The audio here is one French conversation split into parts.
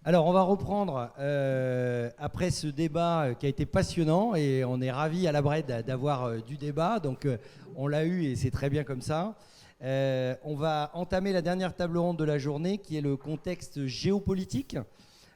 Alors, on va reprendre après ce débat qui a été passionnant et on est ravis à la Bred d'avoir du débat. Donc, on l'a eu et c'est très bien comme ça. On va entamer la dernière table ronde de la journée qui est le contexte géopolitique.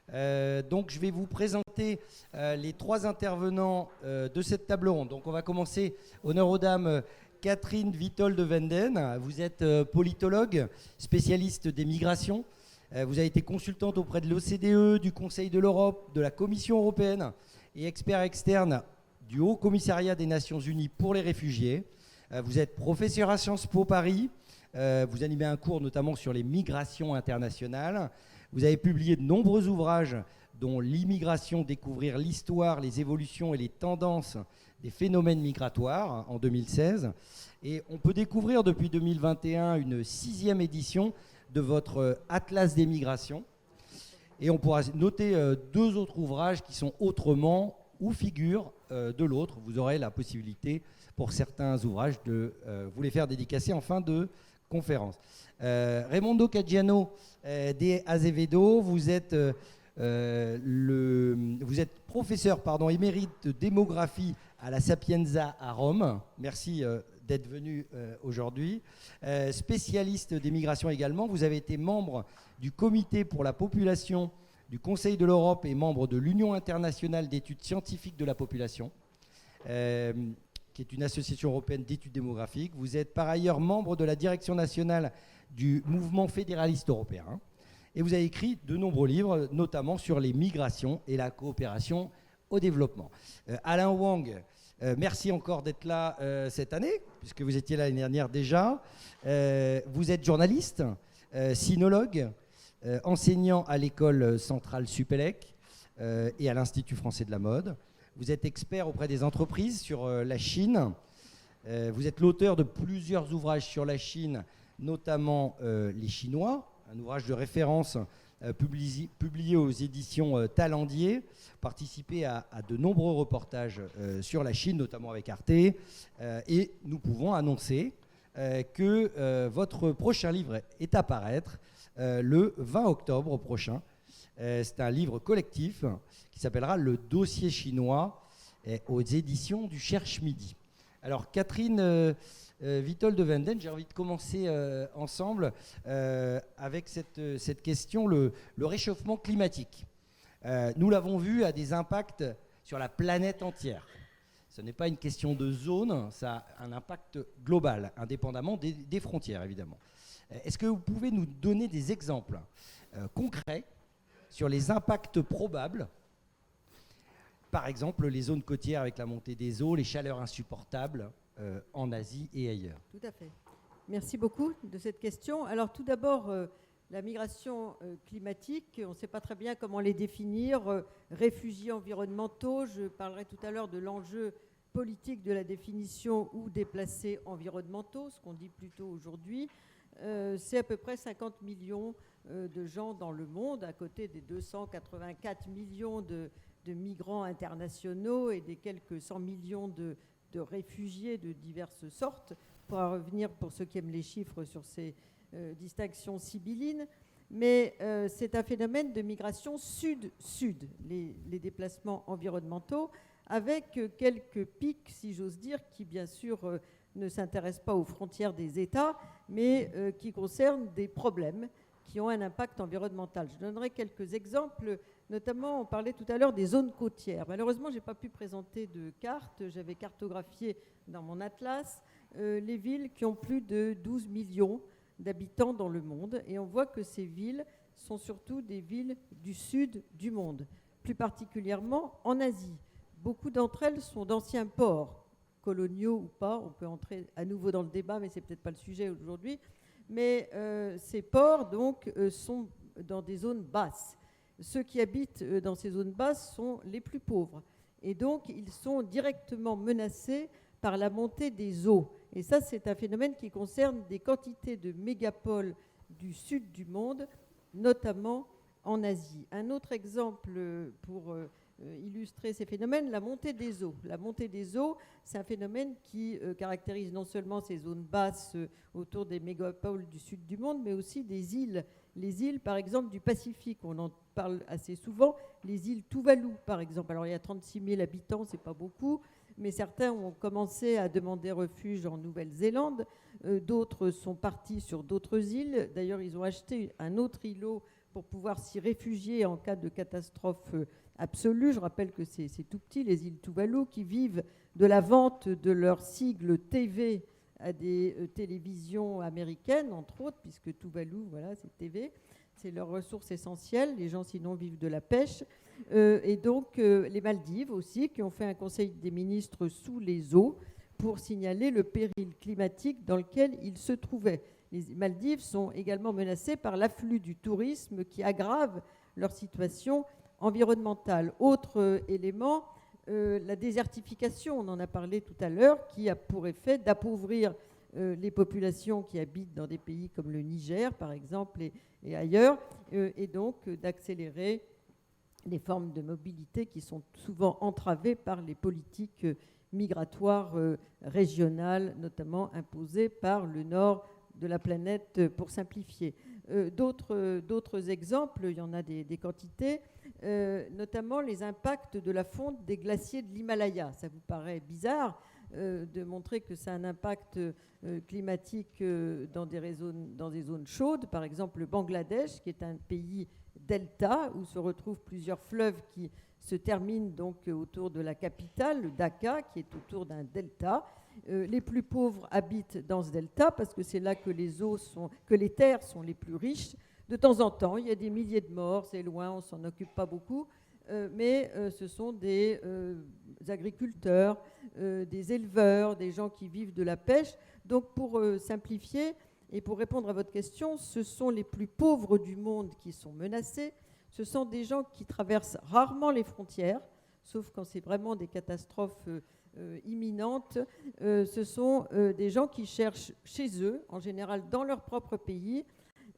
Donc, je vais vous présenter les trois intervenants de cette table ronde. Donc, on va commencer. Honneur aux dames. Catherine Witold de Wenden, vous êtes politologue, spécialiste des migrations. Vous avez été consultante auprès de l'OCDE, du Conseil de l'Europe, de la Commission européenne et expert externe du Haut Commissariat des Nations Unies pour les réfugiés. Vous êtes professeur à Sciences Po Paris. Vous animez un cours notamment sur les migrations internationales. Vous avez publié de nombreux ouvrages dont L'immigration, découvrir l'histoire, les évolutions et les tendances des phénomènes migratoires en 2016. Et on peut découvrir depuis 2021 une 6e édition de votre Atlas des migrations. Et on pourra noter deux autres ouvrages qui sont autrement ou figurent de l'autre. Vous aurez la possibilité pour certains ouvrages de vous les faire dédicacer en fin de conférence. Raimondo Caggiano de Azevedo, vous êtes professeur émérite de démographie à la Sapienza à Rome. Merci d'être venu aujourd'hui. Spécialiste des migrations également, vous avez été membre du Comité pour la population du Conseil de l'Europe et membre de l'Union internationale d'études scientifiques de la population, qui est une association européenne d'études démographiques. Vous êtes par ailleurs membre de la direction nationale du mouvement fédéraliste européen. Et vous avez écrit de nombreux livres, notamment sur les migrations et la coopération au développement. Alain Wang, merci encore d'être là cette année, puisque vous étiez là l'année dernière déjà. Vous êtes journaliste, sinologue, enseignant à l'école centrale Supélec et à l'Institut français de la mode. Vous êtes expert auprès des entreprises sur la Chine. Vous êtes l'auteur de plusieurs ouvrages sur la Chine, notamment Les Chinois, un ouvrage de référence publié aux éditions Talendier, participé à de nombreux reportages sur la Chine, notamment avec Arte, et nous pouvons annoncer que votre prochain livre est à paraître le 20 octobre prochain. C'est un livre collectif qui s'appellera Le dossier chinois aux éditions du Cherche Midi. Alors Catherine Witold de Wenden, j'ai envie de commencer ensemble avec cette question, le réchauffement climatique. Nous l'avons vu, a des impacts sur la planète entière. Ce n'est pas une question de zone, ça a un impact global, indépendamment des frontières, évidemment. Est-ce que vous pouvez nous donner des exemples concrets sur les impacts probables, par exemple les zones côtières avec la montée des eaux, les chaleurs insupportables en Asie et ailleurs? Tout à fait. Merci beaucoup de cette question. Alors tout d'abord, la migration climatique, on ne sait pas très bien comment les définir. Réfugiés environnementaux, je parlerai tout à l'heure de l'enjeu politique de la définition ou déplacés environnementaux, ce qu'on dit plutôt aujourd'hui. C'est à peu près 50 millions de gens dans le monde, à côté des 284 millions de migrants internationaux et des quelques 100 millions de réfugiés de diverses sortes. On pourra revenir, pour ceux qui aiment les chiffres, sur ces distinctions sibyllines. Mais c'est un phénomène de migration sud-sud, les déplacements environnementaux, avec quelques pics, si j'ose dire, qui bien sûr ne s'intéressent pas aux frontières des États, mais qui concernent des problèmes qui ont un impact environnemental. Je donnerai quelques exemples. Notamment, on parlait tout à l'heure des zones côtières. Malheureusement, je n'ai pas pu présenter de carte. J'avais cartographié dans mon atlas les villes qui ont plus de 12 millions d'habitants dans le monde. Et on voit que ces villes sont surtout des villes du sud du monde, plus particulièrement en Asie. Beaucoup d'entre elles sont d'anciens ports, coloniaux ou pas. On peut entrer à nouveau dans le débat, mais ce n'est peut-être pas le sujet aujourd'hui. Mais ces ports, donc, sont dans des zones basses. Ceux qui habitent dans ces zones basses sont les plus pauvres. Et donc, ils sont directement menacés par la montée des eaux. Et ça, c'est un phénomène qui concerne des quantités de mégapoles du sud du monde, notamment en Asie. Un autre exemple pour illustrer ces phénomènes, la montée des eaux. La montée des eaux, c'est un phénomène qui caractérise non seulement ces zones basses autour des mégapoles du sud du monde, mais aussi des îles les îles, par exemple, du Pacifique. On en parle assez souvent. Les îles Tuvalu, par exemple. Alors, il y a 36 000 habitants, c'est pas beaucoup, mais certains ont commencé à demander refuge en Nouvelle-Zélande. D'autres sont partis sur d'autres îles. D'ailleurs, ils ont acheté un autre îlot pour pouvoir s'y réfugier en cas de catastrophe absolue. Je rappelle que c'est tout petit, les îles Tuvalu, qui vivent de la vente de leur sigle TV à des télévisions américaines, entre autres, puisque Tuvalu, voilà, c'est TV. C'est leur ressource essentielle. Les gens, sinon, vivent de la pêche. Et donc, les Maldives aussi, qui ont fait un conseil des ministres sous les eaux pour signaler le péril climatique dans lequel ils se trouvaient. Les Maldives sont également menacées par l'afflux du tourisme qui aggrave leur situation environnementale. Autre élément, la désertification, on en a parlé tout à l'heure, qui a pour effet d'appauvrir les populations qui habitent dans des pays comme le Niger, par exemple, et ailleurs, et donc d'accélérer les formes de mobilité qui sont souvent entravées par les politiques migratoires régionales, notamment imposées par le nord de la planète, pour simplifier. D'autres exemples, il y en a des quantités, notamment les impacts de la fonte des glaciers de l'Himalaya. Ça vous paraît bizarre de montrer que ça a un impact climatique dans des zones chaudes, par exemple le Bangladesh, qui est un pays delta, où se retrouvent plusieurs fleuves qui se terminent donc autour de la capitale, le Dhaka, qui est autour d'un delta. Les plus pauvres habitent dans ce delta parce que c'est là que les terres sont les plus riches. De temps en temps, il y a des milliers de morts, c'est loin, on ne s'en occupe pas beaucoup, mais ce sont des agriculteurs, des éleveurs, des gens qui vivent de la pêche. Donc pour simplifier et pour répondre à votre question, ce sont les plus pauvres du monde qui sont menacés. Ce sont des gens qui traversent rarement les frontières, sauf quand c'est vraiment des catastrophes imminentes. Ce sont des gens qui cherchent chez eux, en général dans leur propre pays,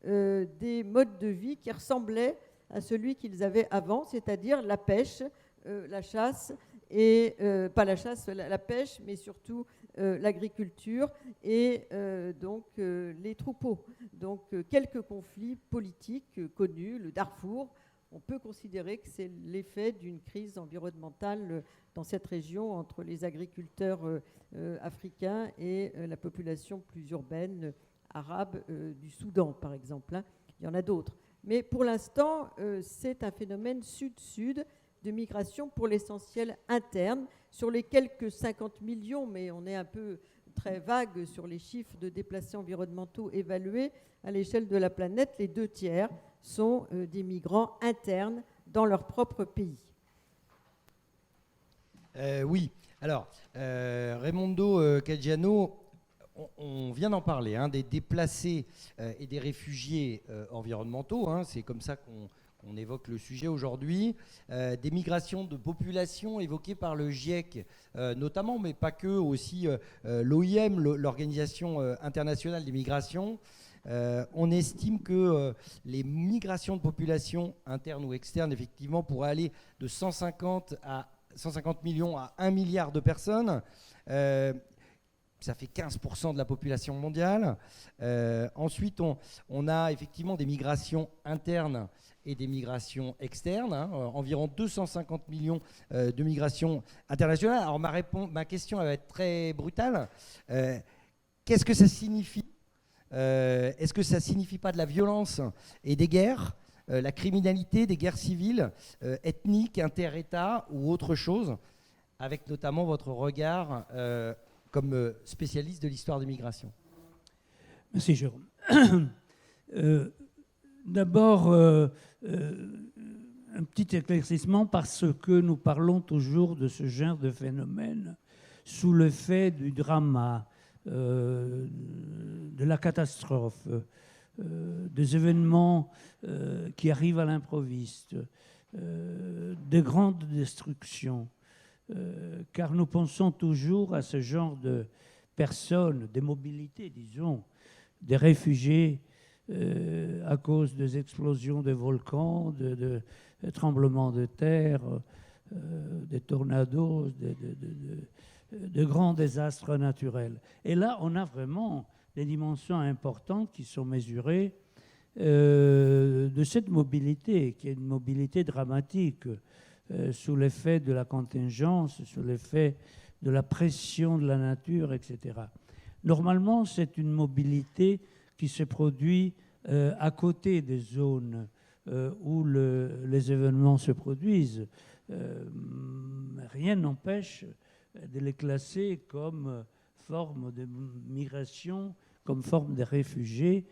des modes de vie qui ressemblaient à celui qu'ils avaient avant, c'est-à-dire la pêche, la chasse, et pas la chasse, la pêche, mais surtout l'agriculture et donc les troupeaux. Donc quelques conflits politiques connus, le Darfour, on peut considérer que c'est l'effet d'une crise environnementale dans cette région entre les agriculteurs africains et la population plus urbaine arabe du Soudan, par exemple. Hein. Il y en a d'autres. Mais pour l'instant, c'est un phénomène sud-sud de migration pour l'essentiel interne. Sur les quelques 50 millions, mais on est un peu très vague sur les chiffres de déplacés environnementaux évalués à l'échelle de la planète, les 2/3 sont des migrants internes dans leur propre pays. Oui, alors, Raimondo Caggiano, on vient d'en parler, hein, des déplacés et des réfugiés environnementaux, hein, c'est comme ça qu'on évoque le sujet aujourd'hui, des migrations de population évoquées par le GIEC notamment, mais pas que, aussi l'OIM, l'Organisation internationale des migrations. On estime que les migrations de population internes ou externes, effectivement, pourraient aller de 150 millions à 1 milliard de personnes. Ça fait 15% de la population mondiale. Ensuite, on a effectivement des migrations internes et des migrations externes, hein, environ 250 millions de migrations internationales. Alors ma question elle va être très brutale. Qu'est-ce que ça signifie ? Est-ce que ça ne signifie pas de la violence et des guerres, la criminalité, des guerres civiles, ethniques, inter-États ou autre chose, avec notamment votre regard comme spécialiste de l'histoire des migrations? Merci Jérôme. D'abord, un petit éclaircissement parce que nous parlons toujours de ce genre de phénomène sous l'effet du drama, de la catastrophe, des événements qui arrivent à l'improviste, des grandes destructions, car nous pensons toujours à ce genre de personnes, des mobilités, disons, des réfugiés à cause des explosions de volcans, de tremblements de terre, des tornados, de grands désastres naturels. Et là, on a vraiment des dimensions importantes qui sont mesurées de cette mobilité, qui est une mobilité dramatique, sous l'effet de la contingence, sous l'effet de la pression de la nature, etc. Normalement, c'est une mobilité qui se produit à côté des zones où les événements se produisent. Rien n'empêche de les classer comme forme de migration, comme forme de réfugiés,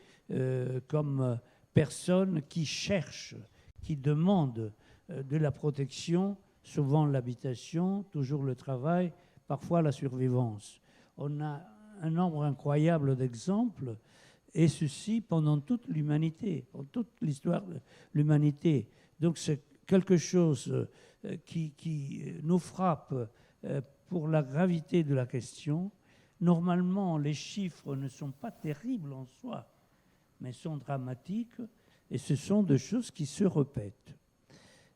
comme personnes qui cherchent, qui demandent de la protection, souvent l'habitation, toujours le travail, parfois la survivance. On a un nombre incroyable d'exemples, et ceci pendant toute l'humanité, pendant toute l'histoire de l'humanité. Donc c'est quelque chose qui nous frappe pour la gravité de la question. Normalement, les chiffres ne sont pas terribles en soi, mais sont dramatiques, et ce sont des choses qui se répètent.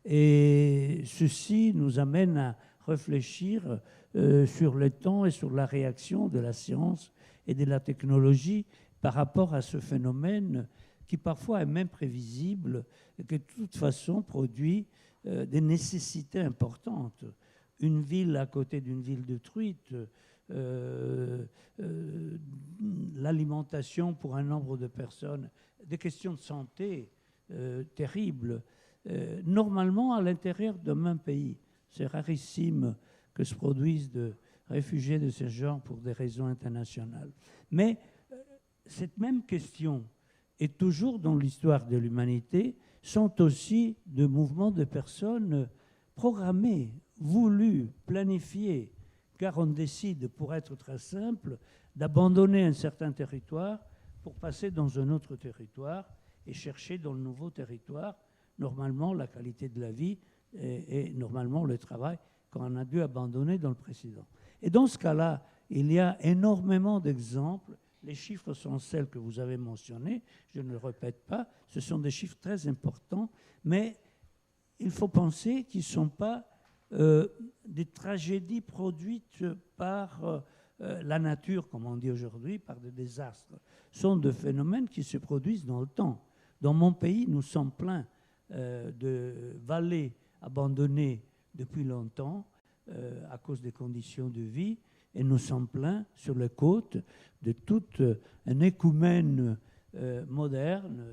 Et ceci nous amène à réfléchir sur le temps et sur la réaction de la science et de la technologie par rapport à ce phénomène qui parfois est même prévisible et qui de toute façon produit des nécessités importantes. Une ville à côté d'une ville détruite, l'alimentation pour un nombre de personnes, des questions de santé terribles. Normalement, à l'intérieur d'un même pays, c'est rarissime que se produisent de réfugiés de ce genre pour des raisons internationales. Mais cette même question est toujours dans l'histoire de l'humanité, sont aussi de mouvements de personnes programmés, voulus, planifiés, car on décide, pour être très simple, d'abandonner un certain territoire pour passer dans un autre territoire et chercher dans le nouveau territoire, normalement, la qualité de la vie et normalement le travail qu'on a dû abandonner dans le précédent. Et dans ce cas-là, il y a énormément d'exemples. Les chiffres sont celles que vous avez mentionnées, je ne le répète pas, ce sont des chiffres très importants, mais il faut penser qu'ils ne sont pas des tragédies produites par la nature, comme on dit aujourd'hui, par des désastres. Ce sont des phénomènes qui se produisent dans le temps. Dans mon pays, nous sommes pleins de vallées abandonnées depuis longtemps à cause des conditions de vie, et nous sommes pleins sur les côtes de tout un écoumène moderne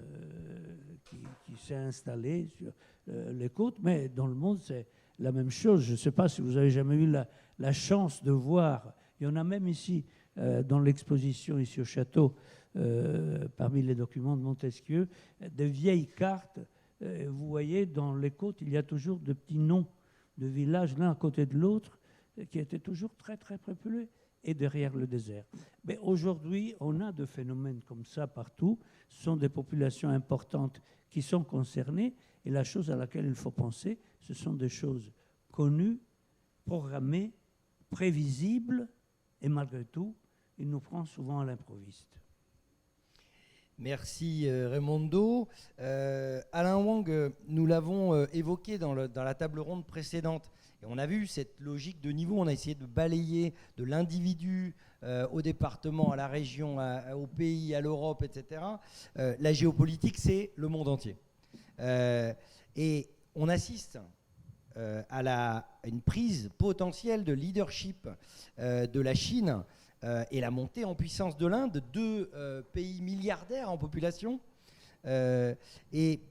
qui s'est installé sur les côtes, mais dans le monde c'est la même chose. Je ne sais pas si vous avez jamais eu la chance de voir, il y en a même ici dans l'exposition ici au château, parmi les documents de Montesquieu, de vieilles cartes. Vous voyez, dans les côtes, il y a toujours de petits noms de villages l'un à côté de l'autre qui étaient toujours très très peuplés et derrière le désert. Mais aujourd'hui, on a des phénomènes comme ça partout. Ce sont des populations importantes qui sont concernées, et la chose à laquelle il faut penser, ce sont des choses connues, programmées, prévisibles, et malgré tout, il nous prend souvent à l'improviste. Merci Raimondo. Alain Wang, nous l'avons évoqué dans la table ronde précédente. Et on a vu cette logique de niveau, on a essayé de balayer de l'individu au département, à la région, au pays, à l'Europe, etc. La géopolitique, c'est le monde entier. Et on assiste à une prise potentielle de leadership de la Chine et la montée en puissance de l'Inde, deux pays milliardaires en population. Et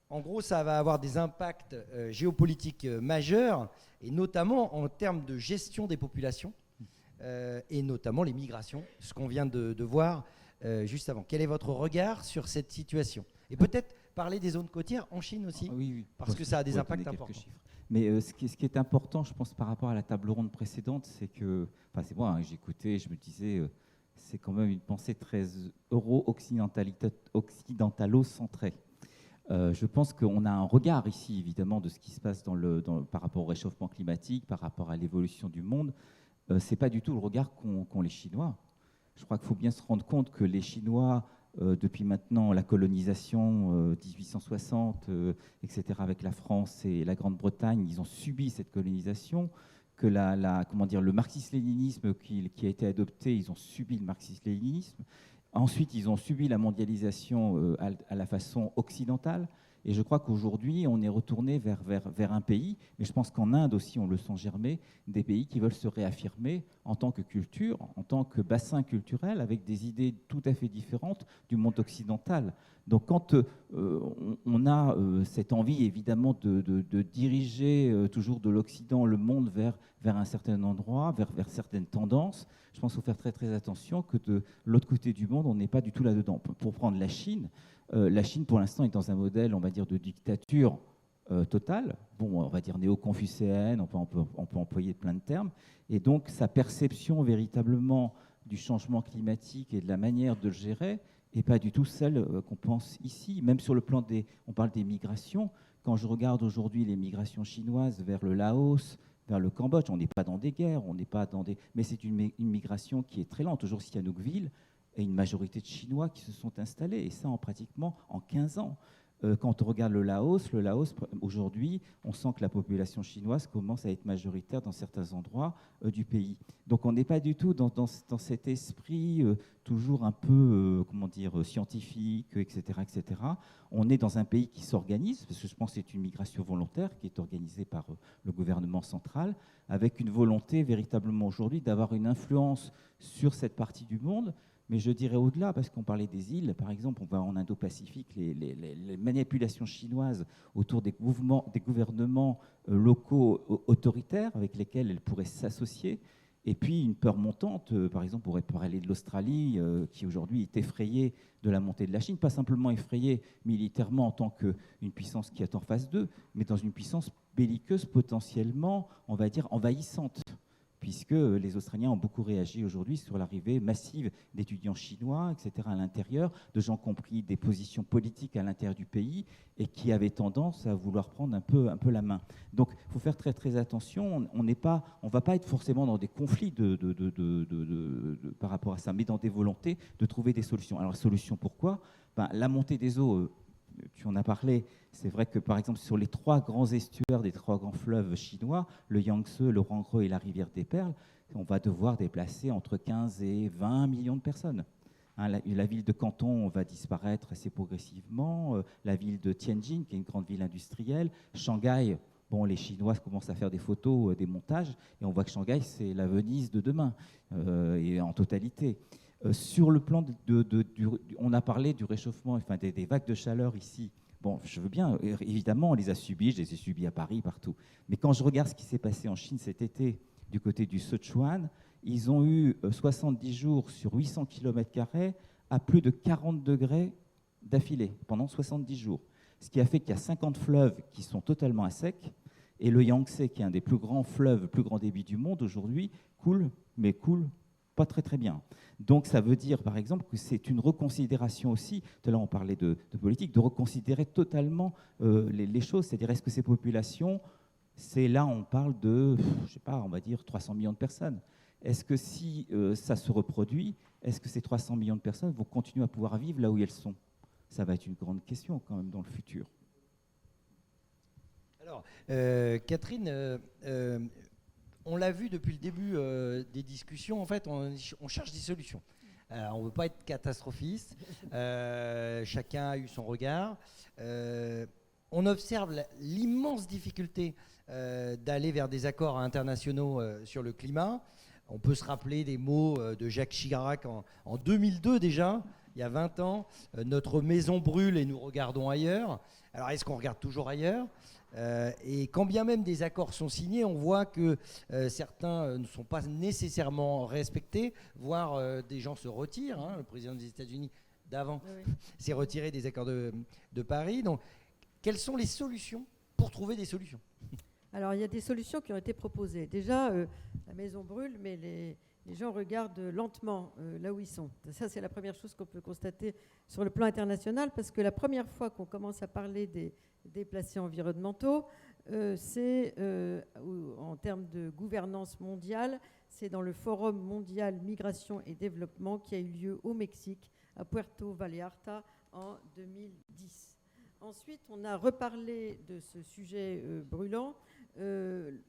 en gros, ça va avoir des impacts géopolitiques majeurs, et notamment en termes de gestion des populations, et notamment les migrations, ce qu'on vient de voir juste avant. Quel est votre regard sur cette situation? Et peut-être parler des zones côtières en Chine aussi, oui. parce que ça a des impacts importants. Mais ce qui est important, je pense, par rapport à la table ronde précédente, c'est que, enfin c'est moi, hein, j'écoutais, je me disais, c'est quand même une pensée très euro-occidentalo-centrée. Je pense qu'on a un regard ici, évidemment, de ce qui se passe par rapport au réchauffement climatique, par rapport à l'évolution du monde. Ce n'est pas du tout le regard qu'ont les Chinois. Je crois qu'il faut bien se rendre compte que les Chinois, depuis maintenant la colonisation 1860, etc., avec la France et la Grande-Bretagne, ils ont subi cette colonisation, que le marxisme-léninisme qui a été adopté, ils ont subi le marxisme-léninisme. Ensuite, ils ont subi la mondialisation à la façon occidentale. Et je crois qu'aujourd'hui, on est retourné vers un pays, mais je pense qu'en Inde aussi, on le sent germer, des pays qui veulent se réaffirmer en tant que culture, en tant que bassin culturel, avec des idées tout à fait différentes du monde occidental. Donc quand on a cette envie, évidemment, de diriger toujours de l'Occident le monde vers un certain endroit, vers certaines tendances, je pense qu'il faut faire très, très attention que de l'autre côté du monde, on n'est pas du tout là-dedans. Pour prendre la Chine, pour l'instant, est dans un modèle, on va dire, de dictature totale. Bon, on va dire néo-confucéenne, on peut employer plein de termes. Et donc, sa perception véritablement du changement climatique et de la manière de le gérer n'est pas du tout celle qu'on pense ici. Même sur le plan on parle des migrations. Quand je regarde aujourd'hui les migrations chinoises vers le Laos, vers le Cambodge, on n'est pas dans des guerres, mais c'est une migration qui est très lente. Aujourd'hui, Sihanoukville, et une majorité de Chinois qui se sont installés, et ça pratiquement en 15 ans. Quand on regarde le Laos, aujourd'hui, on sent que la population chinoise commence à être majoritaire dans certains endroits du pays. Donc on n'est pas du tout dans cet esprit toujours un peu, scientifique, etc., etc. On est dans un pays qui s'organise, parce que je pense que c'est une migration volontaire qui est organisée par le gouvernement central, avec une volonté véritablement aujourd'hui d'avoir une influence sur cette partie du monde. Mais je dirais au-delà, parce qu'on parlait des îles, par exemple, on voit en Indo-Pacifique les manipulations chinoises autour des gouvernements locaux autoritaires avec lesquels elles pourraient s'associer. Et puis une peur montante, par exemple, on pourrait parler de l'Australie, qui aujourd'hui est effrayée de la montée de la Chine, pas simplement effrayée militairement en tant qu'une puissance qui est en phase 2, mais dans une puissance belliqueuse potentiellement, on va dire, envahissante, puisque les Australiens ont beaucoup réagi aujourd'hui sur l'arrivée massive d'étudiants chinois, etc., à l'intérieur, de gens qui ont pris des positions politiques à l'intérieur du pays et qui avaient tendance à vouloir prendre un peu la main. Donc, il faut faire très, très attention. On ne va pas être forcément dans des conflits par rapport à ça, mais dans des volontés de trouver des solutions. Alors, solution pourquoi ? La montée des eaux, tu en as parlé, c'est vrai que par exemple sur les 3 grands estuaires des 3 grands fleuves chinois, le Yangtze, le Huanghe et la rivière des Perles, on va devoir déplacer entre 15 et 20 millions de personnes. La ville de Canton va disparaître assez progressivement, la ville de Tianjin, qui est une grande ville industrielle, Shanghai, bon, les Chinois commencent à faire des photos, des montages, et on voit que Shanghai, c'est la Venise de demain, et en totalité. Sur le plan on a parlé du réchauffement, enfin des vagues de chaleur ici. Bon, je veux bien, évidemment, on les a subies, je les ai subies à Paris, partout. Mais quand je regarde ce qui s'est passé en Chine cet été, du côté du Sichuan, ils ont eu 70 jours sur 800 km² à plus de 40 degrés d'affilée, pendant 70 jours. Ce qui a fait qu'il y a 50 fleuves qui sont totalement à sec, et le Yangtze, qui est un des plus grands fleuves, plus grand débit du monde aujourd'hui, coule, mais coule pas très très bien. Donc ça veut dire par exemple que c'est une reconsidération aussi, tout à l'heure on parlait de politique, de reconsidérer totalement les choses, c'est-à-dire est-ce que ces populations, c'est là on parle de, je sais pas, on va dire 300 millions de personnes. Est-ce que si ça se reproduit, est-ce que ces 300 millions de personnes vont continuer à pouvoir vivre là où elles sont ? Ça va être une grande question quand même dans le futur. Alors, Catherine, on l'a vu depuis le début des discussions, en fait, on cherche des solutions. On ne veut pas être catastrophiste, chacun a eu son regard. On observe l'immense difficulté d'aller vers des accords internationaux sur le climat. On peut se rappeler des mots de Jacques Chirac en 2002 déjà, il y a 20 ans. Notre maison brûle et nous regardons ailleurs. Alors, est-ce qu'on regarde toujours ailleurs ? Et quand bien même des accords sont signés, on voit que certains ne sont pas nécessairement respectés, voire des gens se retirent. Hein. Le président des États-Unis d'avant s'est retiré des accords de Paris. Donc, quelles sont les solutions pour trouver des solutions ? Alors, il y a des solutions qui ont été proposées. Déjà, la maison brûle, mais les gens regardent lentement là où ils sont. Ça, c'est la première chose qu'on peut constater sur le plan international, parce que la première fois qu'on commence à parler des déplacés environnementaux, c'est en termes de gouvernance mondiale, c'est dans le Forum mondial migration et développement qui a eu lieu au Mexique, à Puerto Vallarta, en 2010. Ensuite, on a reparlé de ce sujet brûlant,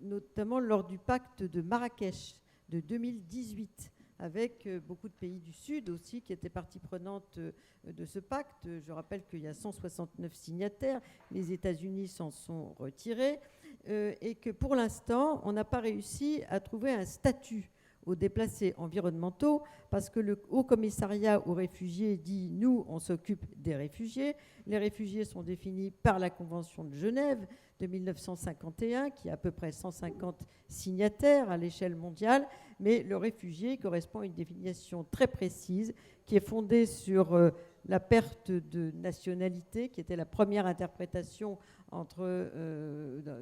notamment lors du pacte de Marrakech de 2018, avec beaucoup de pays du Sud aussi qui étaient partie prenante de ce pacte. Je rappelle qu'il y a 169 signataires, les États-Unis s'en sont retirés, et que pour l'instant, on n'a pas réussi à trouver un statut aux déplacés environnementaux, parce que le Haut Commissariat aux réfugiés dit « nous, on s'occupe des réfugiés ». Les réfugiés sont définis par la Convention de Genève de 1951, qui a à peu près 150 signataires à l'échelle mondiale, mais le réfugié correspond à une définition très précise qui est fondée sur la perte de nationalité, qui était la première interprétation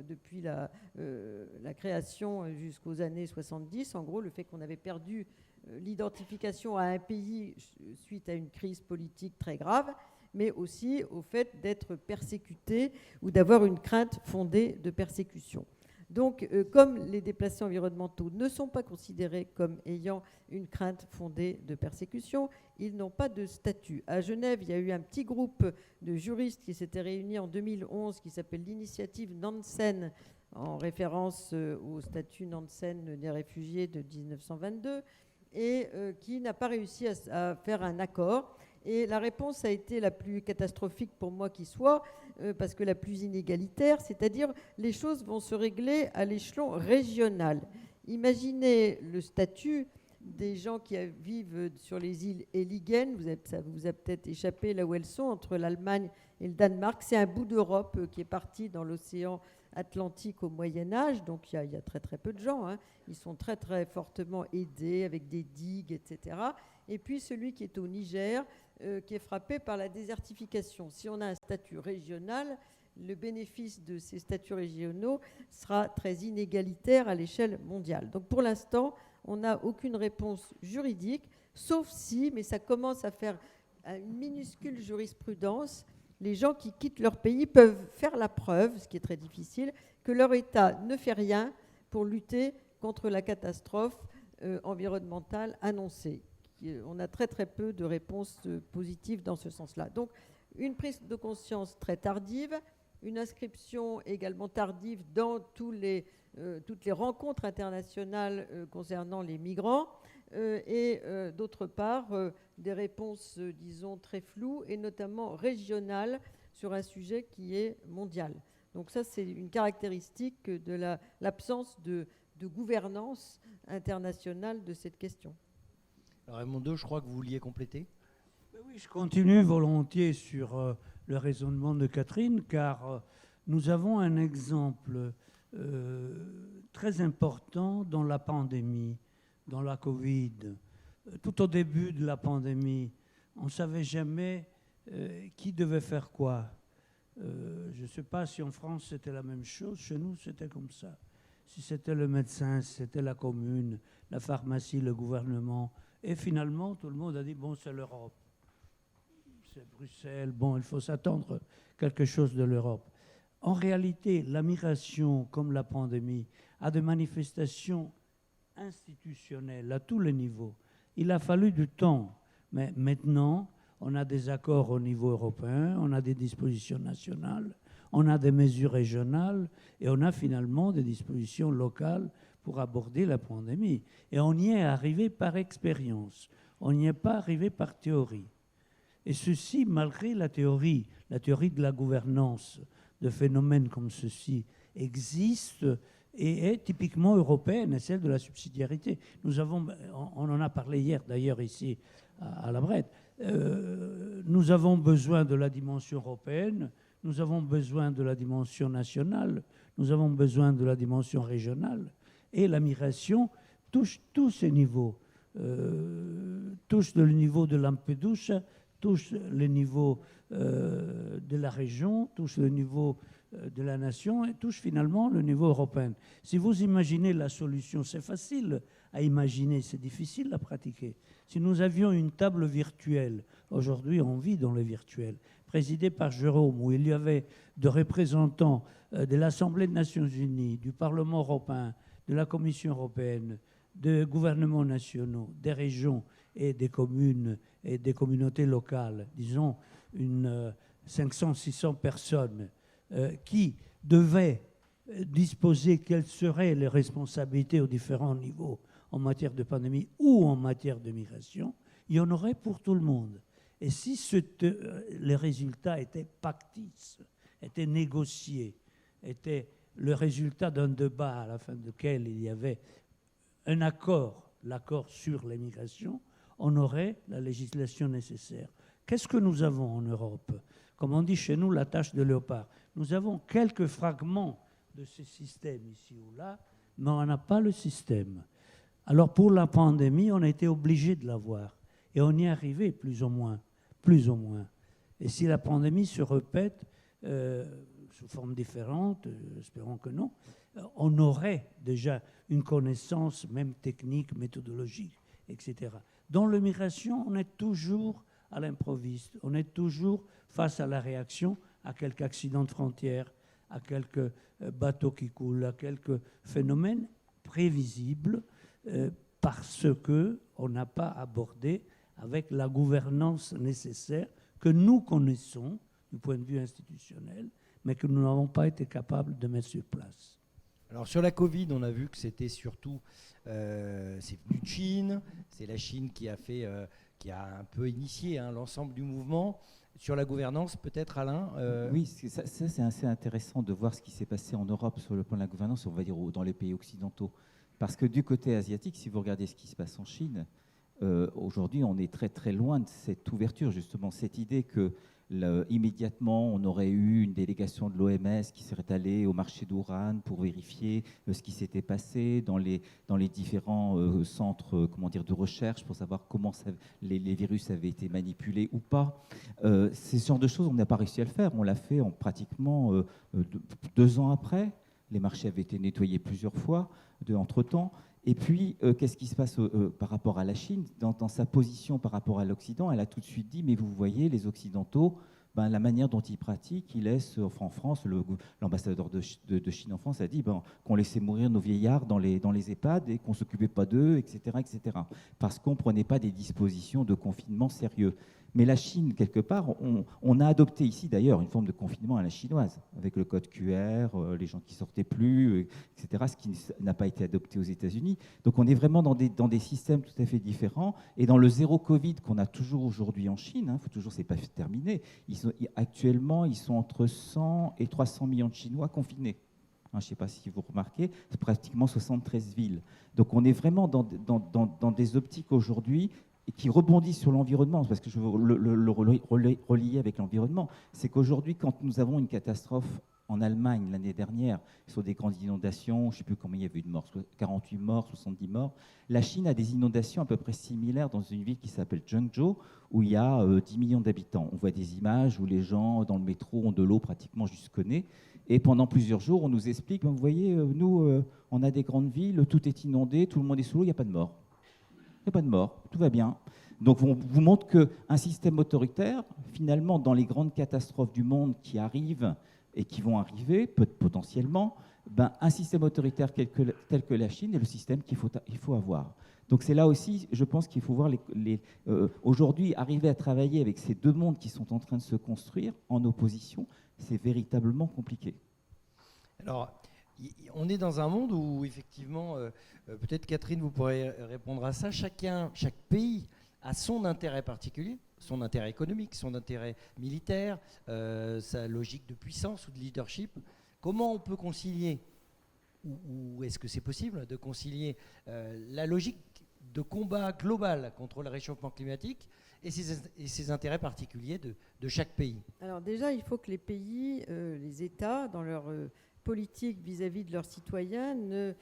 depuis la création jusqu'aux années 70. En gros, le fait qu'on avait perdu l'identification à un pays suite à une crise politique très grave, mais aussi au fait d'être persécuté ou d'avoir une crainte fondée de persécution. Donc, comme les déplacés environnementaux ne sont pas considérés comme ayant une crainte fondée de persécution, ils n'ont pas de statut. À Genève, il y a eu un petit groupe de juristes qui s'était réuni en 2011, qui s'appelle l'initiative Nansen, en référence au statut Nansen des réfugiés de 1922, et qui n'a pas réussi à faire un accord. Et la réponse a été la plus catastrophique pour moi qui soit, parce que la plus inégalitaire, c'est-à-dire les choses vont se régler à l'échelon régional. Imaginez le statut des gens qui vivent sur les îles Eligen, ça vous a peut-être échappé là où elles sont, entre l'Allemagne et le Danemark. C'est un bout d'Europe qui est parti dans l'océan Atlantique au Moyen-Âge, donc il y a très très peu de gens, hein. Ils sont très très fortement aidés avec des digues, etc. Et puis celui qui est au Niger, qui est frappé par la désertification. Si on a un statut régional, le bénéfice de ces statuts régionaux sera très inégalitaire à l'échelle mondiale. Donc pour l'instant, on n'a aucune réponse juridique, sauf si, mais ça commence à faire une minuscule jurisprudence, les gens qui quittent leur pays peuvent faire la preuve, ce qui est très difficile, que leur État ne fait rien pour lutter contre la catastrophe environnementale annoncée. On a très très peu de réponses positives dans ce sens-là. Donc une prise de conscience très tardive, une inscription également tardive dans toutes les rencontres internationales concernant les migrants, et d'autre part des réponses, disons, très floues et notamment régionales sur un sujet qui est mondial. Donc ça, c'est une caractéristique de l'absence de gouvernance internationale de cette question. Alors Raimondo, je crois que vous vouliez compléter. Oui, je continue volontiers sur le raisonnement de Catherine, car nous avons un exemple très important dans la pandémie, dans la Covid. Tout au début de la pandémie, on ne savait jamais qui devait faire quoi. Je ne sais pas si en France c'était la même chose, chez nous c'était comme ça. Si c'était le médecin, si c'était la commune, la pharmacie, le gouvernement. Et finalement, tout le monde a dit, bon, c'est l'Europe. C'est Bruxelles, bon, il faut s'attendre quelque chose de l'Europe. En réalité, la migration, comme la pandémie, a des manifestations institutionnelles à tous les niveaux. Il a fallu du temps, mais maintenant, on a des accords au niveau européen, on a des dispositions nationales, on a des mesures régionales et on a finalement des dispositions locales pour aborder la pandémie. Et on y est arrivé par expérience, on n'y est pas arrivé par théorie. Et ceci, malgré la théorie de la gouvernance de phénomènes comme ceci existe et est typiquement européenne, et celle de la subsidiarité. On en a parlé hier d'ailleurs ici à la Brette. Nous avons besoin de la dimension européenne, nous avons besoin de la dimension nationale, nous avons besoin de la dimension régionale. Et la migration touche tous ces niveaux, touche le niveau de Lampedusa, touche le niveau de la région, touche le niveau de la nation et touche finalement le niveau européen. Si vous imaginez la solution, c'est facile à imaginer, c'est difficile à pratiquer. Si nous avions une table virtuelle, aujourd'hui on vit dans le virtuel, présidée par Jérôme, où il y avait des représentants de l'Assemblée des Nations Unies, du Parlement européen, de la Commission européenne, des gouvernements nationaux, des régions et des communes et des communautés locales, disons une 500-600 personnes qui devaient disposer quelles seraient les responsabilités aux différents niveaux en matière de pandémie ou en matière de migration, il y en aurait pour tout le monde. Et si les résultats étaient factices, étaient négociés, étaient le résultat d'un débat à la fin duquel il y avait un accord, l'accord sur l'immigration, on aurait la législation nécessaire. Qu'est-ce que nous avons en Europe? Comme on dit chez nous, la tâche de léopard. Nous avons quelques fragments de ce système ici ou là, mais on n'a pas le système. Alors pour la pandémie, on a été obligé de l'avoir. Et on y est arrivé plus ou moins. Et si la pandémie se répète sous forme différente, espérons que non, on aurait déjà une connaissance même technique, méthodologique, etc. Dans l'immigration, on est toujours à l'improviste, on est toujours face à la réaction à quelques accidents de frontière, à quelques bateaux qui coulent, à quelques phénomènes prévisibles parce qu'on n'a pas abordé avec la gouvernance nécessaire que nous connaissons du point de vue institutionnel, mais que nous n'avons pas été capables de mettre sur place. Alors sur la Covid, on a vu que c'était surtout, c'est venu de Chine, c'est la Chine qui a un peu initié l'ensemble du mouvement. Sur la gouvernance, peut-être Alain Oui, ça c'est assez intéressant de voir ce qui s'est passé en Europe sur le plan de la gouvernance, on va dire dans les pays occidentaux. Parce que du côté asiatique, si vous regardez ce qui se passe en Chine, aujourd'hui on est très très loin de cette ouverture, justement, cette idée que immédiatement on aurait eu une délégation de l'OMS qui serait allée au marché d'Ouran pour vérifier ce qui s'était passé dans les différents centres de recherche pour savoir comment les virus avaient été manipulés ou pas. Ce genre de choses, on n'a pas réussi à le faire. On l'a fait en pratiquement 2 ans après. Les marchés avaient été nettoyés plusieurs fois entre-temps. Et puis, qu'est-ce qui se passe par rapport à la Chine? Dans sa position par rapport à l'Occident, elle a tout de suite dit, mais vous voyez, les Occidentaux, la manière dont ils pratiquent, ils laissent, en France, l'ambassadeur de Chine en France a dit qu'on laissait mourir nos vieillards dans les EHPAD et qu'on ne s'occupait pas d'eux, etc., parce qu'on ne prenait pas des dispositions de confinement sérieux. Mais la Chine, quelque part, on a adopté ici d'ailleurs une forme de confinement à la chinoise, avec le code QR, les gens qui ne sortaient plus, etc., ce qui n'a pas été adopté aux États-Unis. Donc on est vraiment dans des systèmes tout à fait différents. Et dans le zéro Covid qu'on a toujours aujourd'hui en Chine, c'est pas terminé, actuellement ils sont entre 100 et 300 millions de Chinois confinés. Je ne sais pas si vous remarquez, c'est pratiquement 73 villes. Donc on est vraiment dans des optiques aujourd'hui et qui rebondit sur l'environnement, parce que je veux le relier avec l'environnement, c'est qu'aujourd'hui, quand nous avons une catastrophe en Allemagne l'année dernière, sur des grandes inondations, je ne sais plus combien il y avait eu de morts, 48 morts, 70 morts, la Chine a des inondations à peu près similaires dans une ville qui s'appelle Zhengzhou, où il y a 10 millions d'habitants. On voit des images où les gens dans le métro ont de l'eau pratiquement jusqu'au nez, et pendant plusieurs jours, on nous explique, vous voyez, nous, on a des grandes villes, tout est inondé, tout le monde est sous l'eau, il n'y a pas de morts. Il n'y a pas de mort, tout va bien. Donc on vous montre qu'un système autoritaire, finalement, dans les grandes catastrophes du monde qui arrivent et qui vont arriver, potentiellement, un système autoritaire tel que la Chine est le système qu'il faut avoir. Donc c'est là aussi, je pense qu'il faut voir aujourd'hui, arriver à travailler avec ces deux mondes qui sont en train de se construire en opposition, c'est véritablement compliqué. Alors, on est dans un monde où, effectivement, peut-être Catherine, vous pourrez répondre à ça, chaque pays a son intérêt particulier, son intérêt économique, son intérêt militaire, sa logique de puissance ou de leadership. Comment on peut concilier, ou est-ce que c'est possible de concilier la logique de combat global contre le réchauffement climatique et ses intérêts particuliers de chaque pays? Alors déjà, il faut que les pays, les États, dans leur politique vis-à-vis de leurs citoyens, ne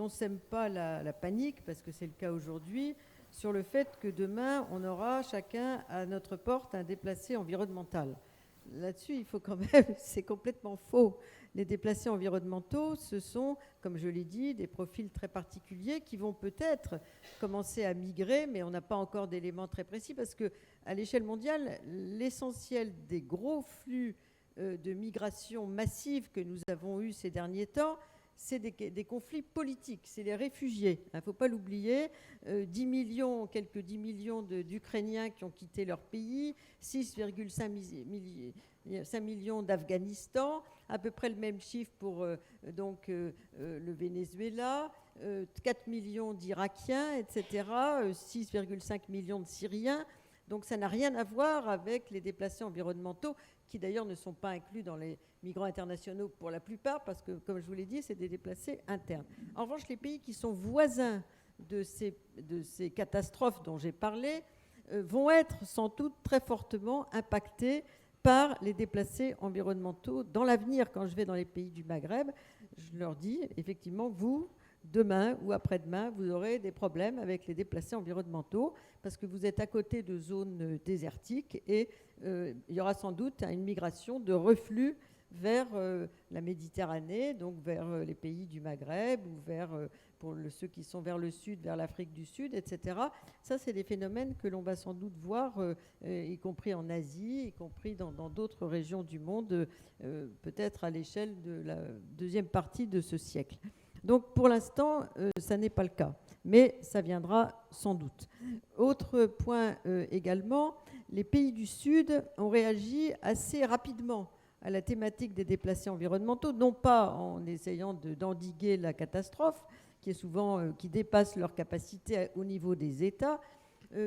sèment pas la panique, parce que c'est le cas aujourd'hui, sur le fait que demain, on aura chacun à notre porte un déplacé environnemental. Là-dessus, il faut quand même, c'est complètement faux. Les déplacés environnementaux, ce sont, comme je l'ai dit, des profils très particuliers qui vont peut-être commencer à migrer, mais on n'a pas encore d'éléments très précis, parce qu'à l'échelle mondiale, l'essentiel des gros flux de migration massive que nous avons eus ces derniers temps, c'est des conflits politiques, c'est les réfugiés. Il ne faut pas l'oublier, 10 millions d'Ukrainiens qui ont quitté leur pays, 6,5 millions d'Afghanistan, à peu près le même chiffre pour le Venezuela, 4 millions d'Irakiens, etc., 6,5 millions de Syriens. Donc ça n'a rien à voir avec les déplacés environnementaux, qui d'ailleurs ne sont pas inclus dans les migrants internationaux pour la plupart, parce que, comme je vous l'ai dit, c'est des déplacés internes. En revanche, les pays qui sont voisins de ces catastrophes dont j'ai parlé vont être sans doute très fortement impactés par les déplacés environnementaux dans l'avenir. Quand je vais dans les pays du Maghreb, je leur dis, effectivement, vous, demain ou après-demain, vous aurez des problèmes avec les déplacés environnementaux parce que vous êtes à côté de zones désertiques et il y aura sans doute une migration de reflux vers la Méditerranée, donc vers les pays du Maghreb ou vers, pour ceux qui sont vers le sud, vers l'Afrique du Sud, etc. Ça, c'est des phénomènes que l'on va sans doute voir, y compris en Asie, y compris dans d'autres régions du monde, peut-être à l'échelle de la deuxième partie de ce siècle. Donc pour l'instant, ça n'est pas le cas, mais ça viendra sans doute. Autre point également, les pays du Sud ont réagi assez rapidement à la thématique des déplacés environnementaux, non pas en essayant d'endiguer la catastrophe, qui dépasse leur capacité au niveau des États,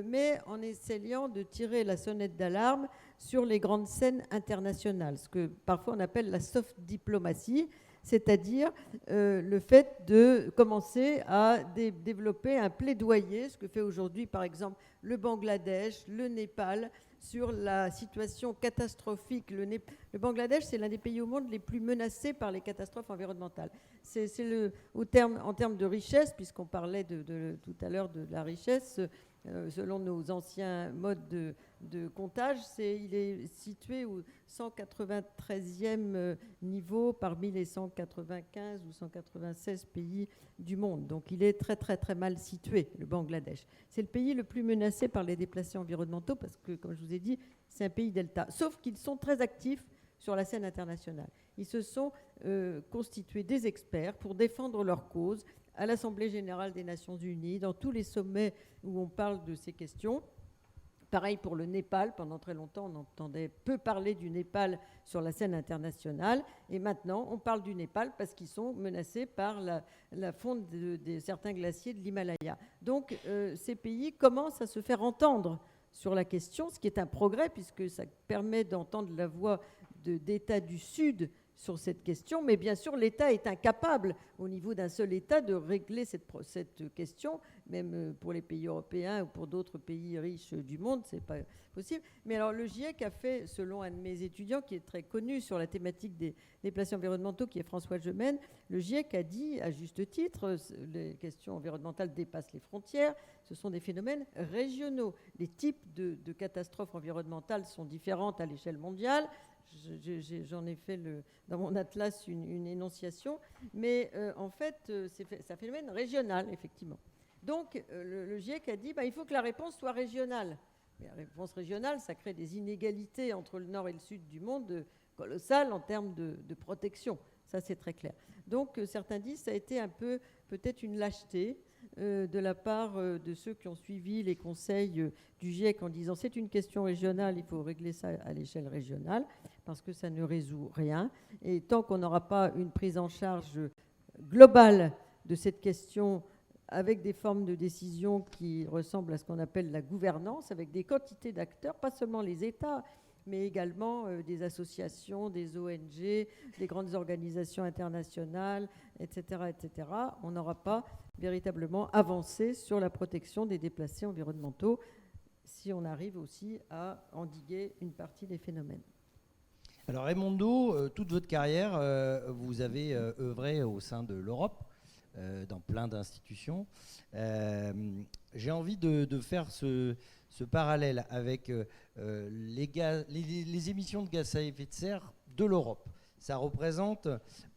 mais en essayant de tirer la sonnette d'alarme sur les grandes scènes internationales, ce que parfois on appelle la soft diplomatie, c'est-à-dire le fait de commencer à développer un plaidoyer, ce que fait aujourd'hui par exemple le Bangladesh, le Népal, sur la situation catastrophique. Le Bangladesh, c'est l'un des pays au monde les plus menacés par les catastrophes environnementales. En termes de richesse, puisqu'on parlait tout à l'heure de la richesse, selon nos anciens modes de comptage, il est situé au 193e niveau parmi les 195 ou 196 pays du monde. Donc il est très très très mal situé, le Bangladesh. C'est le pays le plus menacé par les déplacés environnementaux parce que, comme je vous ai dit, c'est un pays delta. Sauf qu'ils sont très actifs sur la scène internationale. Ils se sont constitués des experts pour défendre leur cause à l'Assemblée générale des Nations unies, dans tous les sommets où on parle de ces questions. Pareil pour le Népal. Pendant très longtemps, on entendait peu parler du Népal sur la scène internationale. Et maintenant, on parle du Népal parce qu'ils sont menacés par la fonte de certains glaciers de l'Himalaya. Donc, ces pays commencent à se faire entendre sur la question, ce qui est un progrès puisque ça permet d'entendre la voix d'États du Sud sur cette question, mais bien sûr, l'État est incapable, au niveau d'un seul État, de régler cette question, même pour les pays européens ou pour d'autres pays riches du monde, ce n'est pas possible. Mais alors, le GIEC a fait, selon un de mes étudiants, qui est très connu sur la thématique des déplacés environnementaux, qui est François Gemène, le GIEC a dit, à juste titre, les questions environnementales dépassent les frontières, ce sont des phénomènes régionaux. Les types de catastrophes environnementales sont différentes à l'échelle mondiale. J'en ai fait dans mon atlas une énonciation, mais en fait, c'est un phénomène régional, effectivement. Donc, le GIEC a dit il faut que la réponse soit régionale. Mais la réponse régionale, ça crée des inégalités entre le nord et le sud du monde colossales en termes de protection. Ça, c'est très clair. Donc, certains disent que ça a été un peu, peut-être une lâcheté de la part de ceux qui ont suivi les conseils du GIEC en disant c'est une question régionale, il faut régler ça à l'échelle régionale parce que ça ne résout rien. Et tant qu'on n'aura pas une prise en charge globale de cette question avec des formes de décision qui ressemblent à ce qu'on appelle la gouvernance, avec des quantités d'acteurs, pas seulement les États, mais également des associations, des ONG, des grandes organisations internationales, etc., etc. On n'aura pas véritablement avancé sur la protection des déplacés environnementaux si on arrive aussi à endiguer une partie des phénomènes. Alors Raimondo, toute votre carrière, vous avez œuvré au sein de l'Europe, dans plein d'institutions. J'ai envie de faire ce parallèle avec les émissions de gaz à effet de serre de l'Europe. Ça représente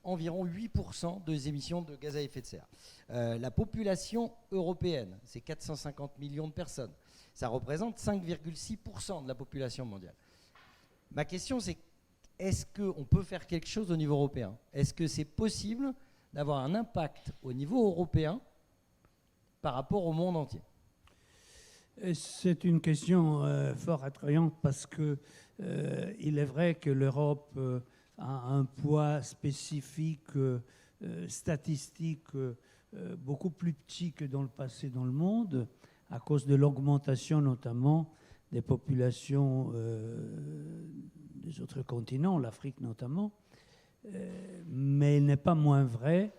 environ 8% des émissions de gaz à effet de serre. La population européenne, c'est 450 millions de personnes. Ça représente 5,6% de la population mondiale. Ma question, c'est est-ce qu'on peut faire quelque chose au niveau européen ? Est-ce que c'est possible d'avoir un impact au niveau européen par rapport au monde entier? C'est une question fort attrayante parce que il est vrai que l'Europe a un poids spécifique, statistique, beaucoup plus petit que dans le passé dans le monde, à cause de l'augmentation notamment des populations des autres continents, l'Afrique notamment. Mais il n'est pas moins vrai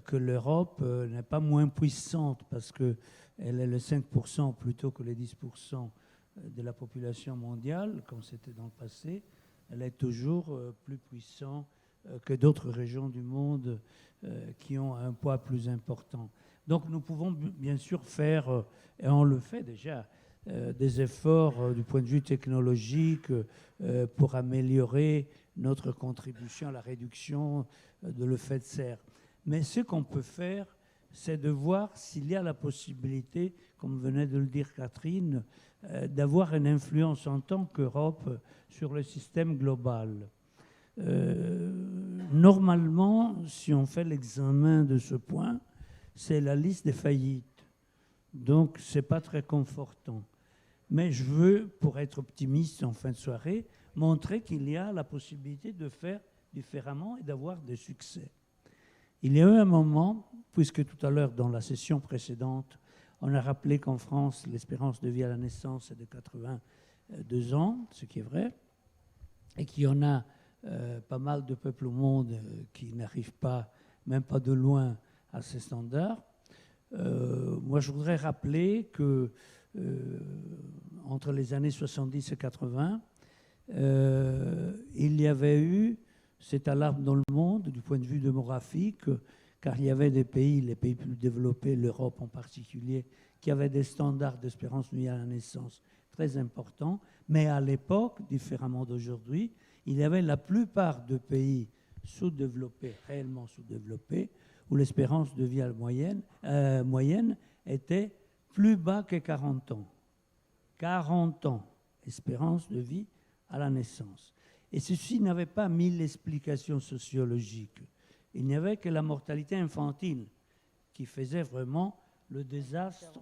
que l'Europe n'est pas moins puissante parce qu'elle est le 5% plutôt que les 10% de la population mondiale, comme c'était dans le passé. Elle est toujours plus puissante que d'autres régions du monde qui ont un poids plus important. Donc nous pouvons bien sûr faire, et on le fait déjà, des efforts du point de vue technologique pour améliorer notre contribution à la réduction de l'effet de serre. Mais ce qu'on peut faire, c'est de voir s'il y a la possibilité, comme venait de le dire Catherine, d'avoir une influence en tant qu'Europe sur le système global. Normalement, si on fait l'examen de ce point, c'est la liste des faillites. Donc, ce n'est pas très confortant. Mais je veux, pour être optimiste en fin de soirée, montrer qu'il y a la possibilité de faire différemment et d'avoir des succès. Il y a eu un moment, puisque tout à l'heure, dans la session précédente, on a rappelé qu'en France, l'espérance de vie à la naissance est de 82 ans, ce qui est vrai, et qu'il y en a pas mal de peuples au monde qui n'arrivent pas, même pas de loin, à ces standards. Moi, je voudrais rappeler que entre les années 70 et 80, il y avait eu cette alarme dans le monde du point de vue démographique, car il y avait des pays, les pays plus développés, l'Europe en particulier, qui avaient des standards d'espérance de vie à la naissance très importants. Mais à l'époque, différemment d'aujourd'hui, il y avait la plupart de pays sous-développés, réellement sous-développés, où l'espérance de vie moyenne était plus bas que 40 ans. 40 ans, espérance de vie à la naissance. Et ceci n'avait pas 1000 explications sociologiques. Il n'y avait que la mortalité infantile qui faisait vraiment le désastre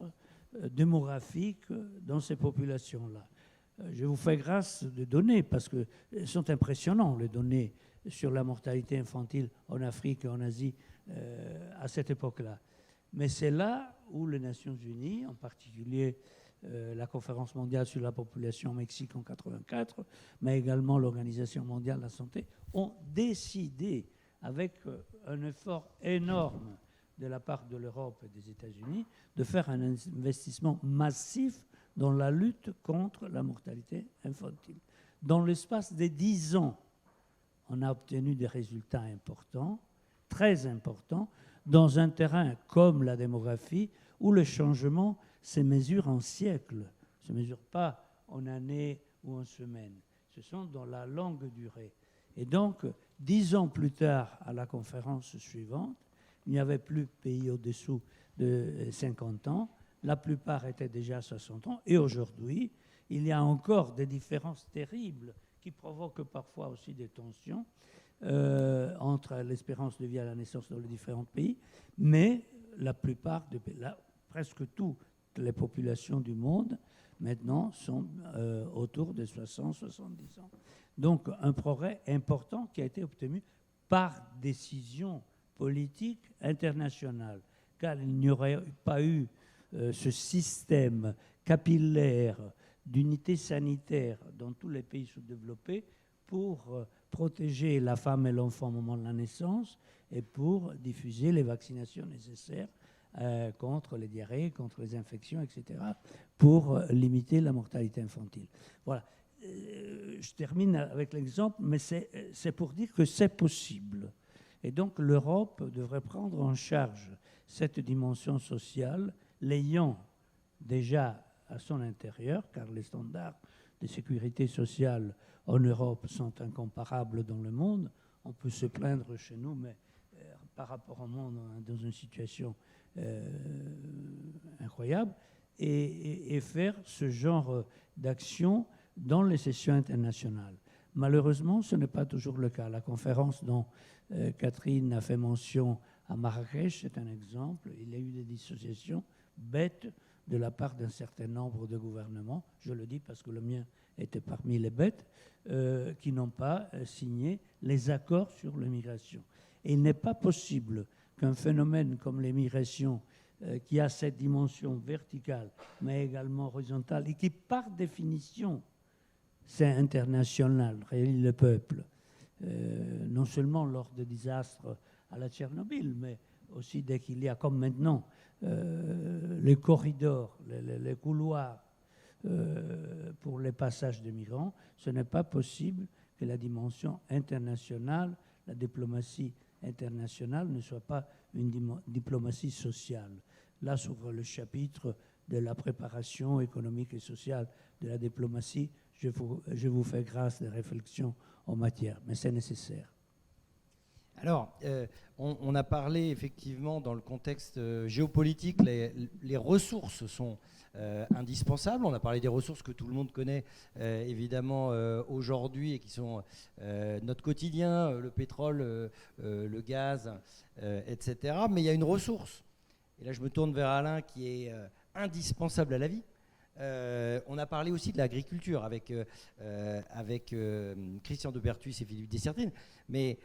démographique dans ces populations-là. Je vous fais grâce de données, parce qu'elles sont impressionnantes, les données sur la mortalité infantile en Afrique et en Asie à cette époque-là. Mais c'est là où les Nations Unies, en particulier la Conférence mondiale sur la population au Mexique en 1984, mais également l'Organisation mondiale de la santé, ont décidé, avec un effort énorme de la part de l'Europe et des États-Unis, de faire un investissement massif dans la lutte contre la mortalité infantile. Dans l'espace des 10 ans, on a obtenu des résultats importants, très importants, dans un terrain comme la démographie, où le changement se mesure en siècles, ne se mesure pas en années ou en semaines. Ce sont dans la longue durée. Et donc, 10 ans plus tard, à la conférence suivante, il n'y avait plus de pays au-dessous de 50 ans. La plupart étaient déjà à 60 ans. Et aujourd'hui, il y a encore des différences terribles qui provoquent parfois aussi des tensions entre l'espérance de vie à la naissance dans les différents pays. Mais la plupart des pays, presque toutes les populations du monde, maintenant, sont autour de 60-70 ans. Donc, un progrès important qui a été obtenu par décision politique internationale, car il n'y aurait pas eu ce système capillaire d'unité sanitaire dans tous les pays sous-développés pour protéger la femme et l'enfant au moment de la naissance et pour diffuser les vaccinations nécessaires contre les diarrhées, contre les infections, etc., pour limiter la mortalité infantile. Voilà. Je termine avec l'exemple, mais c'est pour dire que c'est possible. Et donc l'Europe devrait prendre en charge cette dimension sociale, l'ayant déjà à son intérieur, car les standards de sécurité sociale en Europe sont incomparables dans le monde. On peut se plaindre chez nous, mais par rapport au monde, on est dans une situation incroyable, et faire ce genre d'action dans les sessions internationales. Malheureusement, ce n'est pas toujours le cas. La conférence dont Catherine a fait mention À Marrakech, c'est un exemple, il y a eu des dissociations bêtes de la part d'un certain nombre de gouvernements, je le dis parce que le mien était parmi les bêtes, qui n'ont pas signé les accords sur l'immigration. Et il n'est pas possible qu'un phénomène comme l'immigration, qui a cette dimension verticale, mais également horizontale, et qui par définition, c'est international, réunit le peuple, non seulement lors de désastres à la Tchernobyl, mais aussi dès qu'il y a, comme maintenant, les corridors, les couloirs pour les passages de migrants, ce n'est pas possible que la dimension internationale, la diplomatie internationale ne soit pas une diplomatie sociale. Là s'ouvre le chapitre de la préparation économique et sociale de la diplomatie. Je vous fais grâce des réflexions en matière, mais c'est nécessaire. Alors, on a parlé effectivement dans le contexte géopolitique, les ressources sont indispensables. On a parlé des ressources que tout le monde connaît évidemment aujourd'hui et qui sont notre quotidien, le pétrole, le gaz, etc. Mais il y a une ressource, et là je me tourne vers Alain, qui est indispensable à la vie. On a parlé aussi de l'agriculture avec Christian de Pertuis et Philippe Dessertine, mais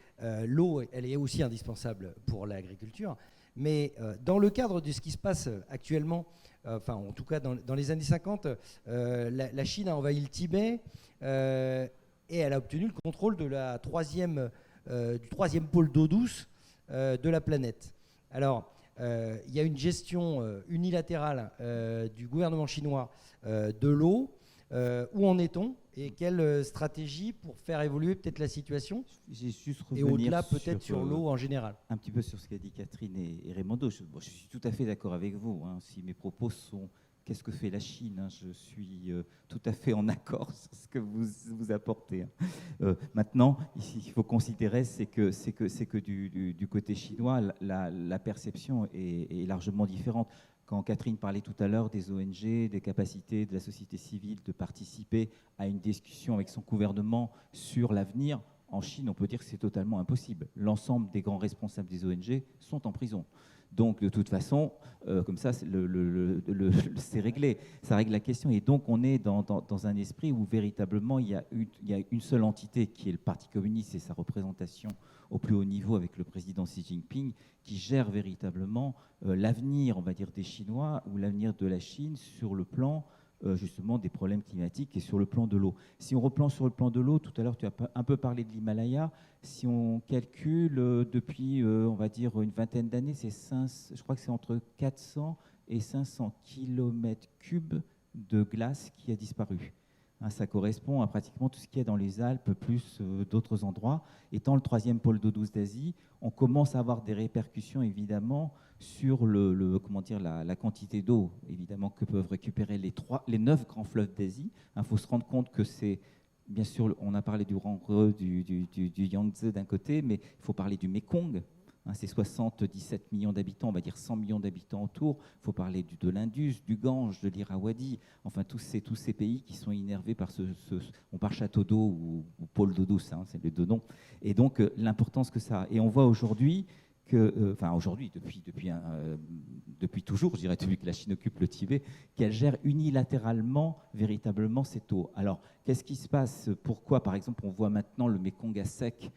l'eau, elle est aussi indispensable pour l'agriculture. Mais dans le cadre de ce qui se passe actuellement, enfin en tout cas dans les années 50, la Chine a envahi le Tibet et elle a obtenu le contrôle de du troisième pôle d'eau douce de la planète. Alors, il y a une gestion unilatérale du gouvernement chinois de l'eau. Où en est-on et quelle stratégie pour faire évoluer peut-être la situation et au-delà peut-être sur l'eau en général? Un petit peu sur ce qu'a dit Catherine et Raimondo. Je suis tout à fait d'accord avec vous. Si mes propos sont « qu'est-ce que fait la Chine ?» Je suis tout à fait en accord sur ce que vous apportez. Maintenant, ici, il faut considérer c'est que du côté chinois, la perception est largement différente. Quand Catherine parlait tout à l'heure des ONG, des capacités de la société civile de participer à une discussion avec son gouvernement sur l'avenir, en Chine, on peut dire que c'est totalement impossible. L'ensemble des grands responsables des ONG sont en prison. Donc, de toute façon, comme ça, c'est réglé. Ça règle la question. Et donc, on est dans un esprit où, véritablement, il y a une seule entité qui est le Parti communiste et sa représentation au plus haut niveau avec le président Xi Jinping, qui gère véritablement l'avenir, on va dire, des Chinois ou l'avenir de la Chine sur le plan justement des problèmes climatiques et sur le plan de l'eau. Si on reprend sur le plan de l'eau, tout à l'heure tu as un peu parlé de l'Himalaya, si on calcule depuis on va dire une vingtaine d'années, je crois que c'est entre 400 et 500 km3 de glace qui a disparu. Ça correspond à pratiquement tout ce qu'il y a dans les Alpes, plus d'autres endroits. Étant le troisième pôle d'eau douce d'Asie, on commence à avoir des répercussions évidemment sur la quantité d'eau évidemment que peuvent récupérer les 9 grands fleuves d'Asie. Il faut se rendre compte que c'est, bien sûr, on a parlé du Yangtze, du Yangtze d'un côté, mais il faut parler du Mekong. C'est 77 millions d'habitants, on va dire 100 millions d'habitants autour. Il faut parler de l'Indus, du Gange, de l'Irrawaddy, enfin tous ces pays qui sont innervés par on parle château d'eau ou pôle d'eau douce, c'est les deux noms. Et donc l'importance que ça a. Et on voit aujourd'hui que, depuis toujours, je dirais depuis que la Chine occupe le Tibet, qu'elle gère unilatéralement, véritablement cette eau. Alors, qu'est-ce qui se passe? Pourquoi, par exemple, on voit maintenant le Mekong à sec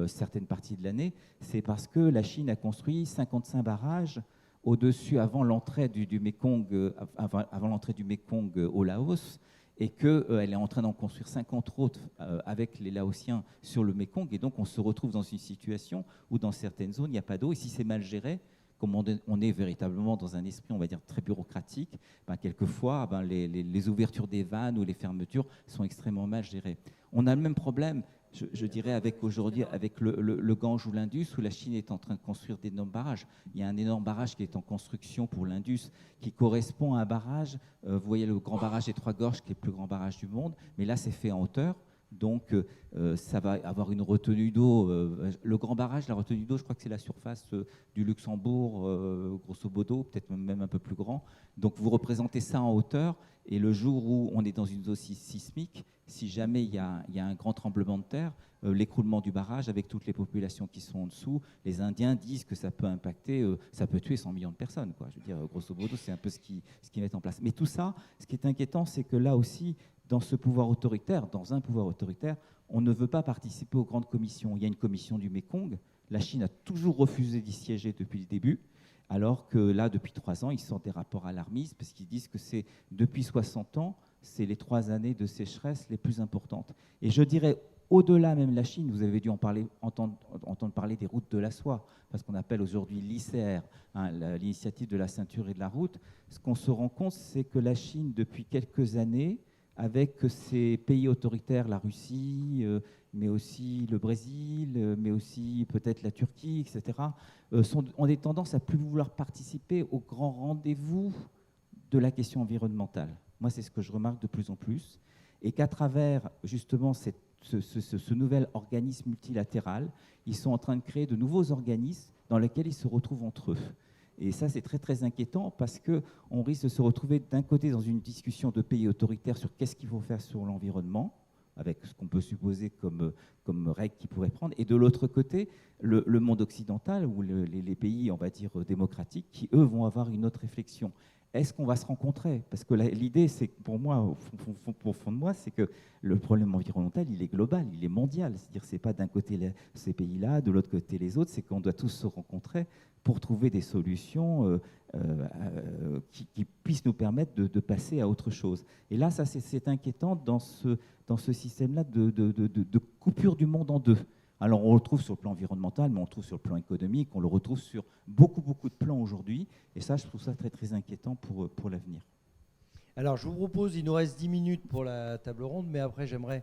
certaines parties de l'année? C'est parce que la Chine a construit 55 barrages au-dessus avant l'entrée du Mekong, avant l'entrée du Mekong au Laos, et qu'elle est en train d'en construire 50 autres avec les Laotiens sur le Mekong. Et donc, on se retrouve dans une situation où, dans certaines zones, il n'y a pas d'eau. Et si c'est mal géré, comme on est véritablement dans un esprit, on va dire, très bureaucratique, quelquefois, les ouvertures des vannes ou les fermetures sont extrêmement mal gérées. On a le même problème, je dirais, avec aujourd'hui, avec le Gange ou l'Indus, où la Chine est en train de construire d'énormes barrages. Il y a un énorme barrage qui est en construction pour l'Indus, qui correspond à un barrage, vous voyez le grand barrage des Trois Gorges, qui est le plus grand barrage du monde, mais là, c'est fait en hauteur. Donc, ça va avoir une retenue d'eau. Le grand barrage, la retenue d'eau, je crois que c'est la surface du Luxembourg, grosso modo, peut-être même un peu plus grand. Donc, vous représentez ça en hauteur, et le jour où on est dans une zone sismique, si jamais il y a un grand tremblement de terre, l'écroulement du barrage avec toutes les populations qui sont en dessous, les Indiens disent que ça peut impacter, ça peut tuer 100 millions de personnes, quoi. Je veux dire, grosso modo, c'est un peu ce qu'ils mettent en place. Mais tout ça, ce qui est inquiétant, c'est que là aussi, dans un pouvoir autoritaire, on ne veut pas participer aux grandes commissions. Il y a une commission du Mékong. La Chine a toujours refusé d'y siéger depuis le début, alors que là, depuis 3 ans, ils sortent des rapports alarmistes parce qu'ils disent que c'est depuis 60 ans, c'est les 3 années de sécheresse les plus importantes. Et je dirais, au-delà même de la Chine, vous avez dû entendre parler des routes de la soie, parce qu'on appelle aujourd'hui l'ICR, hein, l'initiative de la ceinture et de la route. Ce qu'on se rend compte, c'est que la Chine, depuis quelques années, avec ces pays autoritaires, la Russie, mais aussi le Brésil, mais aussi peut-être la Turquie, etc., ont des tendances à plus vouloir participer aux grands rendez-vous de la question environnementale. Moi, c'est ce que je remarque de plus en plus. Et qu'à travers, justement, ce nouvel organisme multilatéral, ils sont en train de créer de nouveaux organismes dans lesquels ils se retrouvent entre eux. Et ça, c'est très, très inquiétant parce qu'on risque de se retrouver d'un côté dans une discussion de pays autoritaires sur qu'est-ce qu'il faut faire sur l'environnement, avec ce qu'on peut supposer comme règles qu'ils pourraient prendre, et de l'autre côté, le monde occidental ou les pays, on va dire, démocratiques, qui, eux, vont avoir une autre réflexion. Est-ce qu'on va se rencontrer? Parce que l'idée, c'est pour moi, au fond de moi, c'est que le problème environnemental, il est global, il est mondial. C'est-à-dire, c'est pas d'un côté ces pays-là, de l'autre côté les autres, c'est qu'on doit tous se rencontrer pour trouver des solutions qui puissent nous permettre de passer à autre chose. Et là, ça, c'est inquiétant dans ce système-là de coupure du monde en deux. Alors, on le retrouve sur le plan environnemental, mais on le retrouve sur le plan économique, on le retrouve sur beaucoup, beaucoup de plans aujourd'hui. Et ça, je trouve ça très, très inquiétant pour l'avenir. Alors, je vous propose, il nous reste 10 minutes pour la table ronde, mais après, j'aimerais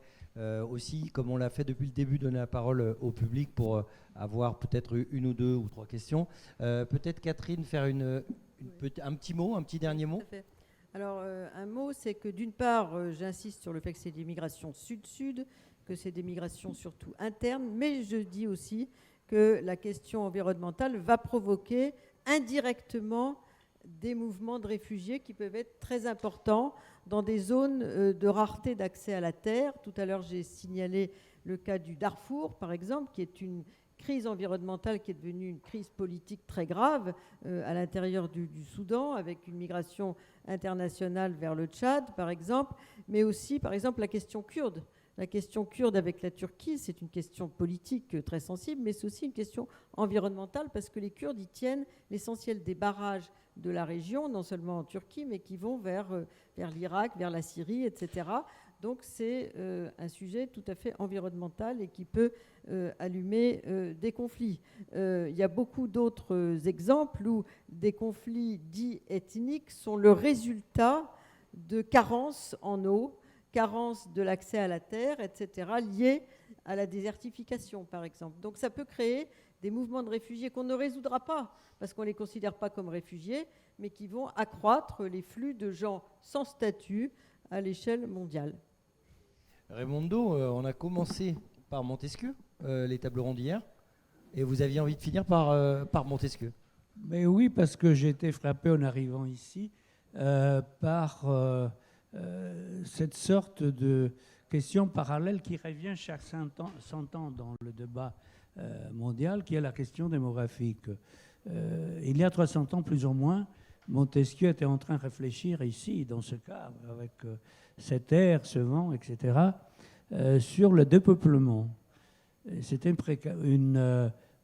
aussi, comme on l'a fait depuis le début, donner la parole au public pour avoir peut-être une ou deux ou 3 questions. Peut-être, Catherine, faire un petit mot, un petit dernier mot. Tout à fait. Alors, un mot, c'est que d'une part, j'insiste sur le fait que c'est des migrations sud-sud, que c'est des migrations surtout internes, mais je dis aussi que la question environnementale va provoquer indirectement des mouvements de réfugiés qui peuvent être très importants dans des zones de rareté d'accès à la terre. Tout à l'heure, j'ai signalé le cas du Darfour, par exemple, qui est une crise environnementale qui est devenue une crise politique très grave à l'intérieur du Soudan, avec une migration internationale vers le Tchad, par exemple, mais aussi, par exemple, la question kurde. La question kurde avec la Turquie, c'est une question politique très sensible, mais c'est aussi une question environnementale parce que les Kurdes y tiennent l'essentiel des barrages de la région, non seulement en Turquie, mais qui vont vers l'Irak, vers la Syrie, etc. Donc c'est un sujet tout à fait environnemental et qui peut allumer des conflits. Il y a beaucoup d'autres exemples où des conflits dits ethniques sont le résultat de carences en eau, carence de l'accès à la terre, etc., liés à la désertification, par exemple. Donc ça peut créer des mouvements de réfugiés qu'on ne résoudra pas, parce qu'on ne les considère pas comme réfugiés, mais qui vont accroître les flux de gens sans statut à l'échelle mondiale. Raimondo, on a commencé par Montesquieu, les tables rondes hier, et vous aviez envie de finir par Montesquieu. Mais oui, parce que j'ai été frappé en arrivant ici par cette sorte de question parallèle qui revient chaque 100 ans dans le débat mondial, qui est la question démographique. Il y a 300 ans, plus ou moins, Montesquieu était en train de réfléchir ici, dans ce cadre, avec cette air, ce vent, etc., sur le dépeuplement. C'était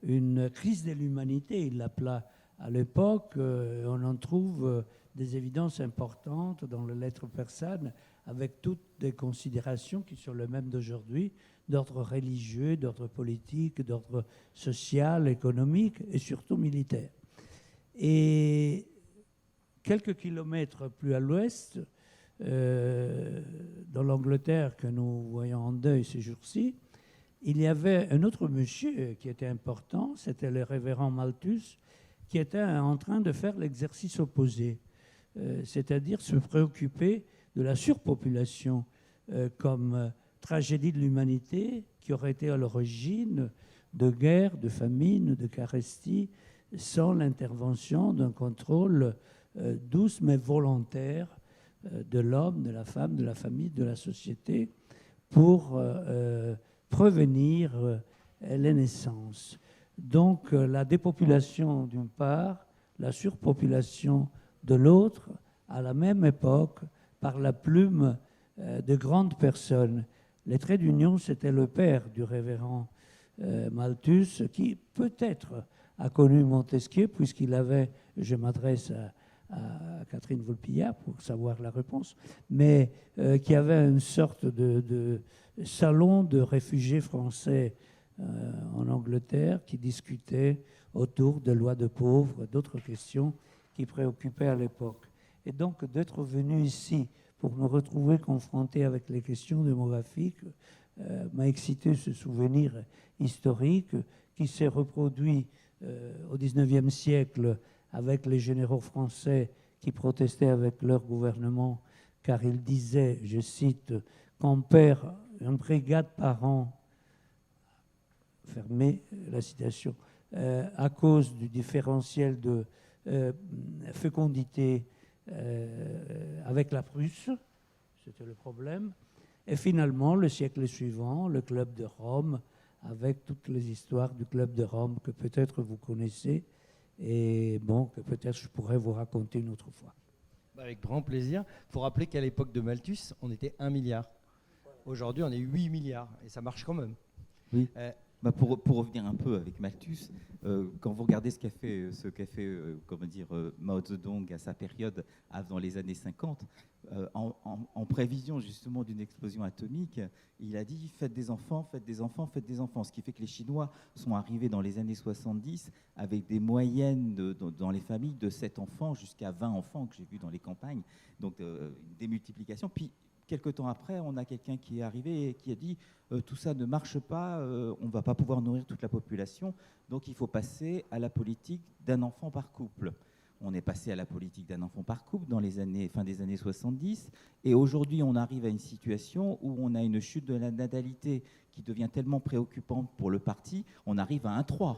une crise de l'humanité, il l'appela à l'époque. On en trouve des évidences importantes dans les lettres persanes, avec toutes des considérations qui sont les mêmes d'aujourd'hui, d'ordre religieux, d'ordre politique, d'ordre social, économique et surtout militaire. Et quelques kilomètres plus à l'ouest, dans l'Angleterre que nous voyons en deuil ces jours-ci, il y avait un autre monsieur qui était important, c'était le révérend Malthus, qui était en train de faire l'exercice opposé, c'est-à-dire se préoccuper de la surpopulation comme tragédie de l'humanité qui aurait été à l'origine de guerres, de famines, de caresties, sans l'intervention d'un contrôle douce mais volontaire de l'homme, de la femme, de la famille, de la société, pour prévenir les naissances. Donc la dépopulation d'une part, la surpopulation de l'autre, à la même époque, par la plume de grandes personnes. Les traits d'union, c'était le père du révérend Malthus, qui peut-être a connu Montesquieu, puisqu'il avait, je m'adresse à Catherine Volpillard pour savoir la réponse, mais qui avait une sorte de salon de réfugiés français en Angleterre qui discutait autour de lois de pauvres, d'autres questions qui préoccupaient à l'époque. Et donc d'être venu ici pour me retrouver confronté avec les questions démographiques m'a excité ce souvenir historique qui s'est reproduit au XIXe siècle avec les généraux français qui protestaient avec leur gouvernement car ils disaient, je cite, qu'on perd une brigade par an, fermez la citation, à cause du différentiel de fécondité avec la Prusse, c'était le problème. Et finalement, le siècle suivant, le Club de Rome, avec toutes les histoires du Club de Rome que peut-être vous connaissez et bon, que peut-être je pourrais vous raconter une autre fois. Avec grand plaisir. Il faut rappeler qu'à l'époque de Malthus, on était 1 milliard. Aujourd'hui, on est 8 milliards et ça marche quand même. Oui. Pour revenir un peu avec Malthus, quand vous regardez ce qu'a fait Mao Zedong à sa période dans les années 50, en prévision justement d'une explosion atomique, il a dit faites des enfants, faites des enfants, faites des enfants. Ce qui fait que les Chinois sont arrivés dans les années 70 avec des moyennes dans les familles de 7 enfants jusqu'à 20 enfants que j'ai vu dans les campagnes. Donc une démultiplication. Puis quelque temps après, on a quelqu'un qui est arrivé et qui a dit tout ça ne marche pas, on ne va pas pouvoir nourrir toute la population, donc il faut passer à la politique d'un enfant par couple. On est passé à la politique d'un enfant par couple dans les fin des années 70, et aujourd'hui on arrive à une situation où on a une chute de la natalité qui devient tellement préoccupante pour le parti, on arrive à 1,3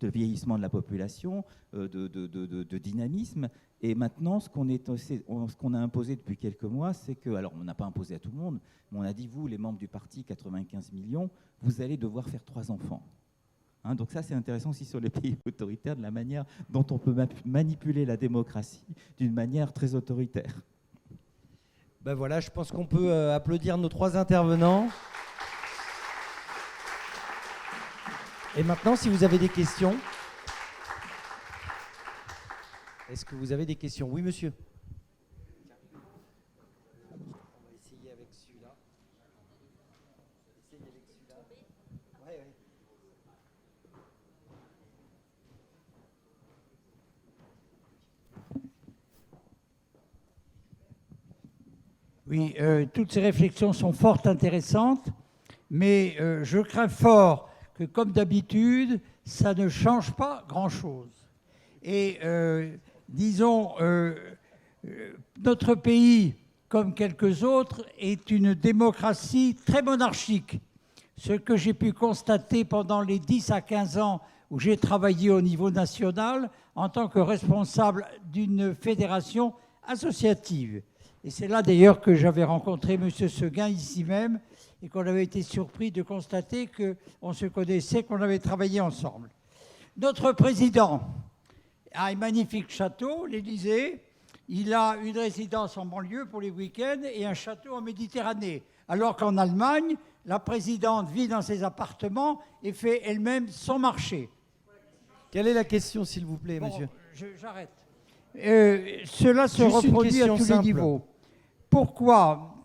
de vieillissement de la population, de dynamisme. Et maintenant, ce qu'on a imposé depuis quelques mois, c'est que, alors on n'a pas imposé à tout le monde, mais on a dit, vous, les membres du parti, 95 millions, vous allez devoir faire 3 enfants. Hein, donc ça, c'est intéressant aussi sur les pays autoritaires, de la manière dont on peut manipuler la démocratie d'une manière très autoritaire. Ben voilà, je pense qu'on peut applaudir nos 3 intervenants. Et maintenant, si vous avez des questions... Est-ce que vous avez des questions? Oui, monsieur. On va essayer avec celui-là. Ouais, ouais. Oui, toutes ces réflexions sont fort intéressantes, mais je crains fort que, comme d'habitude, ça ne change pas grand-chose. Et disons, notre pays, comme quelques autres, est une démocratie très monarchique. Ce que j'ai pu constater pendant les 10 à 15 ans où j'ai travaillé au niveau national en tant que responsable d'une fédération associative. Et c'est là d'ailleurs que j'avais rencontré M. Seguin ici même et qu'on avait été surpris de constater qu'on se connaissait, qu'on avait travaillé ensemble. Notre président a un magnifique château, l'Élysée. Il a une résidence en banlieue pour les week-ends et un château en Méditerranée. Alors qu'en Allemagne, la présidente vit dans ses appartements et fait elle-même son marché. Quelle est la question, s'il vous plaît, monsieur? J'arrête. Cela se reproduit à tous les niveaux. Pourquoi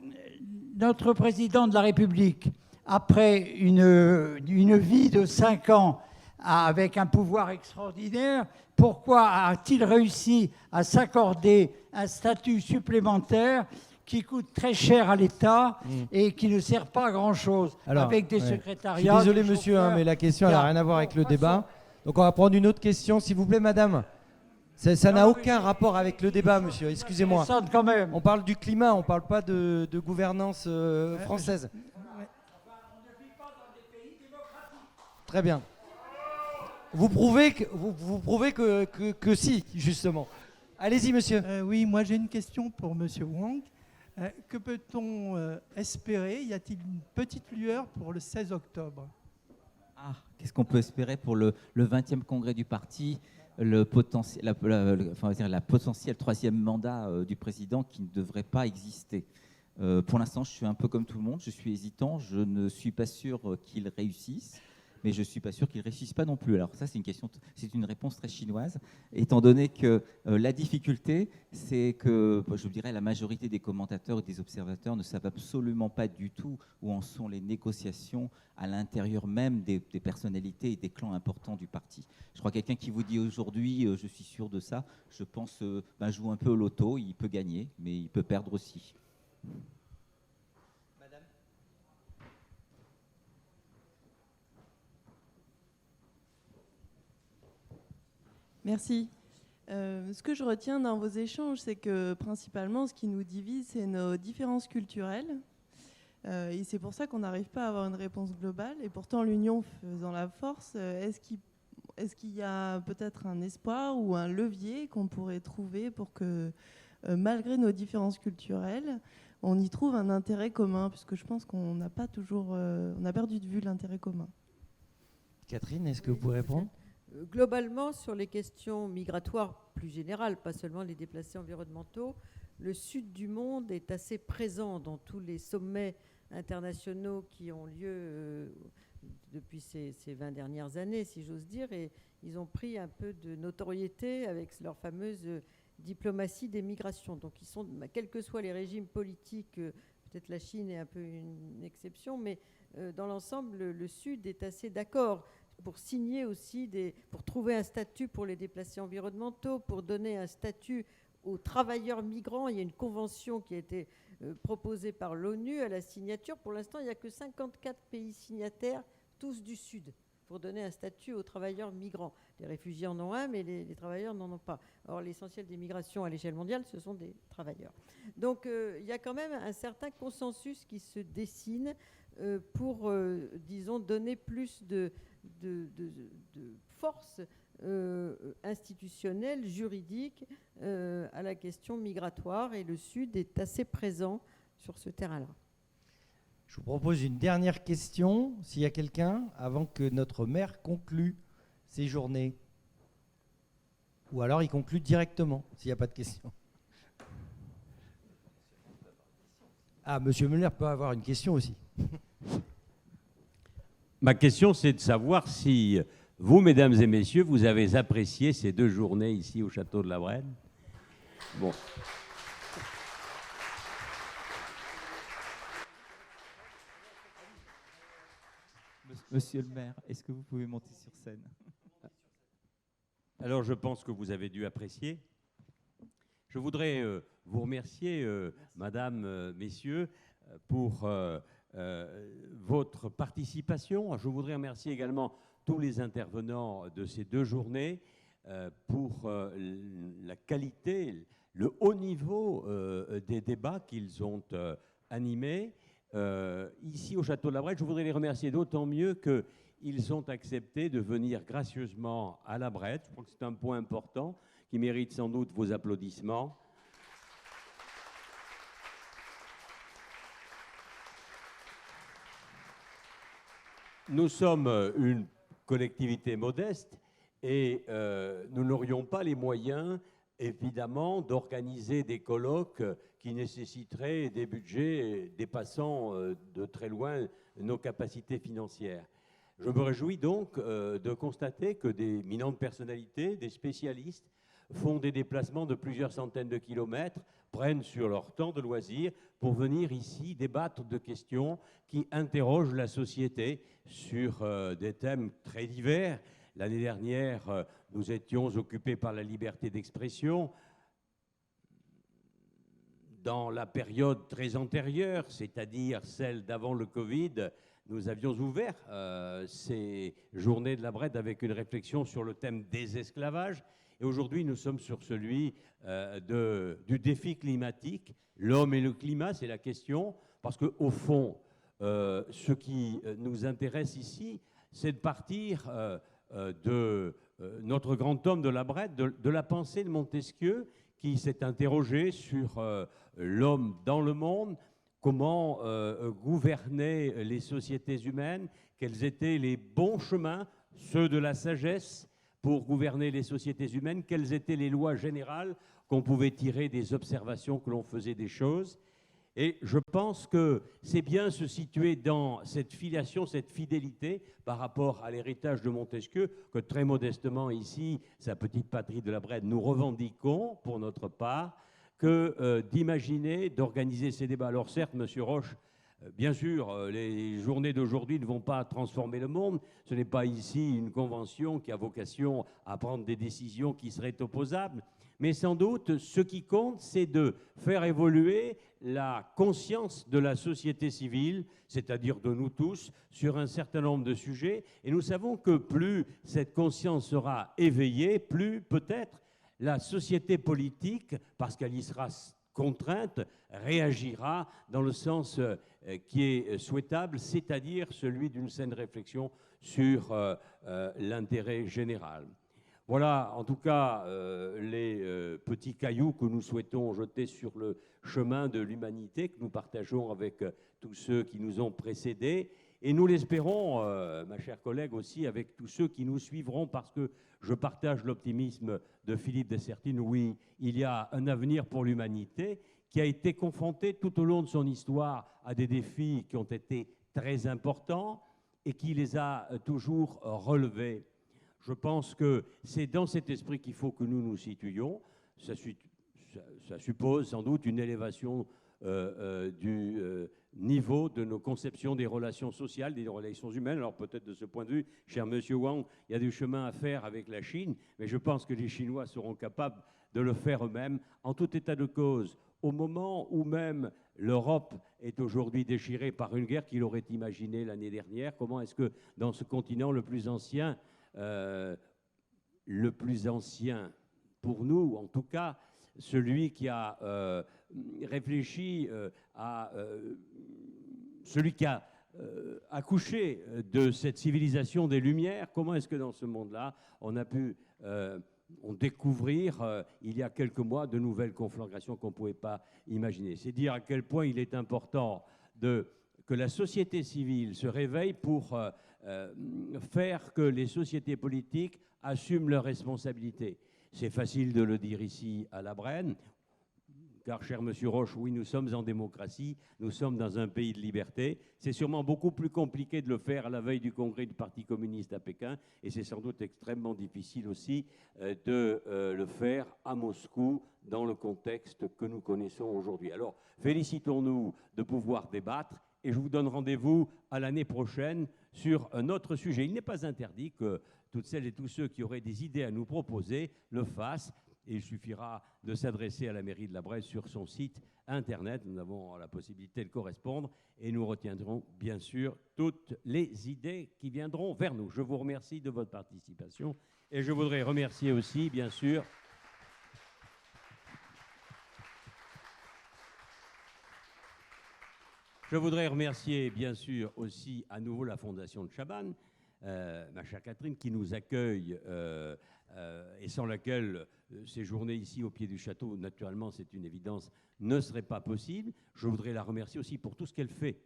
notre président de la République, après une vie de 5 ans avec un pouvoir extraordinaire, pourquoi a-t-il réussi à s'accorder un statut supplémentaire qui coûte très cher à l'État et qui ne sert pas à grand-chose, avec des secrétariats... Je suis désolé, monsieur, mais la question n'a rien à voir avec le débat. Donc on va prendre une autre question, s'il vous plaît, madame. Ça n'a aucun rapport avec le débat, monsieur, excusez-moi. Quand même. On parle du climat, on ne parle pas de gouvernance française. Très bien. Vous prouvez que si, justement. Allez-y, monsieur. Oui, moi j'ai une question pour monsieur Wang. Que peut-on espérer? Y a-t-il une petite lueur pour le 16 octobre? Qu'est-ce qu'on peut espérer pour le 20e congrès du parti, la potentielle troisième mandat du président qui ne devrait pas exister? Pour l'instant, je suis un peu comme tout le monde, je suis hésitant, je ne suis pas sûr qu'il réussisse, mais je ne suis pas sûr qu'il ne réussisse pas non plus. Alors ça, c'est une réponse très chinoise, étant donné que la difficulté, c'est que, je vous dirais, la majorité des commentateurs et des observateurs ne savent absolument pas du tout où en sont les négociations à l'intérieur même des personnalités et des clans importants du parti. Je crois que quelqu'un qui vous dit aujourd'hui, je suis sûr de ça, je pense, joue un peu au loto, il peut gagner, mais il peut perdre aussi. Madame. Merci. Ce que je retiens dans vos échanges, c'est que principalement, ce qui nous divise, c'est nos différences culturelles. Et c'est pour ça qu'on n'arrive pas à avoir une réponse globale. Et pourtant, l'union faisant la force, est-ce qu'il y a peut-être un espoir ou un levier qu'on pourrait trouver pour que, malgré nos différences culturelles, on y trouve un intérêt commun? Puisque je pense qu'on n'a pas toujours... on a perdu de vue l'intérêt commun. Catherine, est-ce que vous pouvez répondre? Globalement, sur les questions migratoires plus générales, pas seulement les déplacés environnementaux, le sud du monde est assez présent dans tous les sommets internationaux qui ont lieu depuis ces 20 dernières années, si j'ose dire, et ils ont pris un peu de notoriété avec leur fameuse diplomatie des migrations. Donc ils sont, quels que soient les régimes politiques, peut-être la Chine est un peu une exception, mais dans l'ensemble, le Sud est assez d'accord pour signer aussi, pour trouver un statut pour les déplacés environnementaux, pour donner un statut aux travailleurs migrants. Il y a une convention qui a été proposée par l'ONU à la signature. Pour l'instant, il n'y a que 54 pays signataires, tous du Sud, pour donner un statut aux travailleurs migrants. Les réfugiés en ont un, mais les travailleurs n'en ont pas. Or, l'essentiel des migrations à l'échelle mondiale, ce sont des travailleurs. Donc, il y a quand même un certain consensus qui se dessine pour, disons, donner plus de force institutionnelle, juridique à la question migratoire. Et le Sud est assez présent sur ce terrain-là. Je vous propose une dernière question, s'il y a quelqu'un, avant que notre maire conclue ses journées. Ou alors il conclut directement, s'il n'y a pas de questions. Ah, Monsieur Müller peut avoir une question aussi. Ma question, c'est de savoir si vous, mesdames et messieurs, vous avez apprécié ces 2 journées ici au château de la Brenne. Bon. Monsieur le maire, est-ce que vous pouvez monter sur scène? Alors, je pense que vous avez dû apprécier. Je voudrais vous remercier, madame, messieurs, pour votre participation. Je voudrais remercier également tous les intervenants de ces 2 journées pour la qualité, le haut niveau des débats qu'ils ont animés. Ici au Château de la Brette, je voudrais les remercier d'autant mieux qu'ils ont accepté de venir gracieusement à la Brette. Je crois que c'est un point important qui mérite sans doute vos applaudissements. Nous sommes une collectivité modeste et nous n'aurions pas les moyens, évidemment, d'organiser des colloques qui nécessiteraient des budgets dépassant de très loin nos capacités financières. Je me réjouis donc de constater que des éminentes personnalités, des spécialistes, font des déplacements de plusieurs centaines de kilomètres, prennent sur leur temps de loisir pour venir ici débattre de questions qui interrogent la société sur des thèmes très divers. L'année dernière, nous étions occupés par la liberté d'expression. Dans la période très antérieure, c'est-à-dire celle d'avant le Covid, nous avions ouvert ces journées de la Brette avec une réflexion sur le thème des esclavages. Et aujourd'hui, nous sommes sur celui du défi climatique. L'homme et le climat, c'est la question. Parce qu'au fond, ce qui nous intéresse ici, c'est de partir de notre grand homme de la Brette, de la pensée de Montesquieu, qui s'est interrogé sur l'homme dans le monde, comment gouverner les sociétés humaines, quels étaient les bons chemins, ceux de la sagesse, pour gouverner les sociétés humaines, quelles étaient les lois générales qu'on pouvait tirer des observations que l'on faisait des choses. Et je pense que c'est bien se situer dans cette filiation, cette fidélité par rapport à l'héritage de Montesquieu, que très modestement ici, sa petite patrie de la Brède, nous revendiquons pour notre part, que d'imaginer, d'organiser ces débats. Alors certes, Monsieur Roche, bien sûr, les journées d'aujourd'hui ne vont pas transformer le monde. Ce n'est pas ici une convention qui a vocation à prendre des décisions qui seraient opposables. Mais sans doute, ce qui compte, c'est de faire évoluer la conscience de la société civile, c'est-à-dire de nous tous, sur un certain nombre de sujets. Et nous savons que plus cette conscience sera éveillée, plus peut-être la société politique, parce qu'elle y sera contrainte, réagira dans le sens qui est souhaitable, c'est-à-dire celui d'une saine réflexion sur l'intérêt général. Voilà, en tout cas, les petits cailloux que nous souhaitons jeter sur le chemin de l'humanité, que nous partageons avec tous ceux qui nous ont précédés. Et nous l'espérons, ma chère collègue, aussi avec tous ceux qui nous suivront, parce que je partage l'optimisme de Philippe Dessertine. Oui, il y a un avenir pour l'humanité qui a été confrontée tout au long de son histoire à des défis qui ont été très importants et qui les a toujours relevés. Je pense que c'est dans cet esprit qu'il faut que nous nous situions. Ça suppose sans doute une élévation du niveau de nos conceptions des relations sociales, des relations humaines. Alors peut-être de ce point de vue, cher Monsieur Wang, il y a du chemin à faire avec la Chine, mais je pense que les Chinois seront capables de le faire eux-mêmes. En tout état de cause, au moment où même l'Europe est aujourd'hui déchirée par une guerre qu'il aurait imaginée l'année dernière, comment est-ce que dans ce continent le plus ancien pour nous, en tout cas, celui qui a réfléchi à celui qui a accouché de cette civilisation des Lumières, comment est-ce que dans ce monde-là, on a pu découvrir, il y a quelques mois, de nouvelles conflagrations qu'on ne pouvait pas imaginer. C'est dire à quel point il est important que la société civile se réveille pour faire que les sociétés politiques assument leurs responsabilités. C'est facile de le dire ici à la Brenne, car, cher Monsieur Roche, oui, nous sommes en démocratie, nous sommes dans un pays de liberté. C'est sûrement beaucoup plus compliqué de le faire à la veille du congrès du Parti communiste à Pékin, et c'est sans doute extrêmement difficile aussi de le faire à Moscou dans le contexte que nous connaissons aujourd'hui. Alors, félicitons-nous de pouvoir débattre, et je vous donne rendez-vous à l'année prochaine sur un autre sujet. Il n'est pas interdit que toutes celles et tous ceux qui auraient des idées à nous proposer le fassent. Et il suffira de s'adresser à la mairie de la Bresse sur son site internet. Nous avons la possibilité de correspondre et nous retiendrons bien sûr toutes les idées qui viendront vers nous. Je vous remercie de votre participation et je voudrais remercier aussi, bien sûr, aussi à nouveau la Fondation de Chabannes, ma chère Catherine, qui nous accueille et sans laquelle ces journées ici au pied du château, naturellement, c'est une évidence, ne seraient pas possibles. Je voudrais la remercier aussi pour tout ce qu'elle fait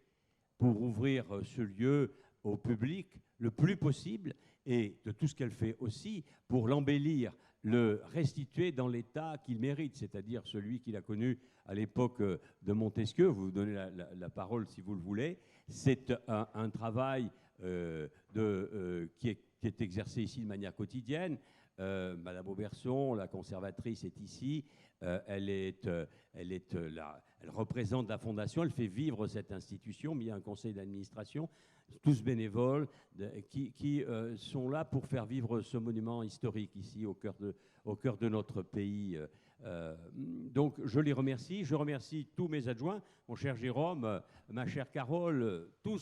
pour ouvrir ce lieu au public le plus possible et de tout ce qu'elle fait aussi pour l'embellir, le restituer dans l'état qu'il mérite, c'est-à-dire celui qu'il a connu à l'époque de Montesquieu. Vous vous donnez la parole si vous le voulez. C'est un travail qui est exercé ici de manière quotidienne. Madame Auberson, la conservatrice, est ici. Elle représente la Fondation, elle fait vivre cette institution, mais il y a un conseil d'administration, tous bénévoles, qui sont là pour faire vivre ce monument historique ici, au cœur de notre pays. Donc je les remercie. Je remercie tous mes adjoints, mon cher Jérôme, ma chère Carole, tous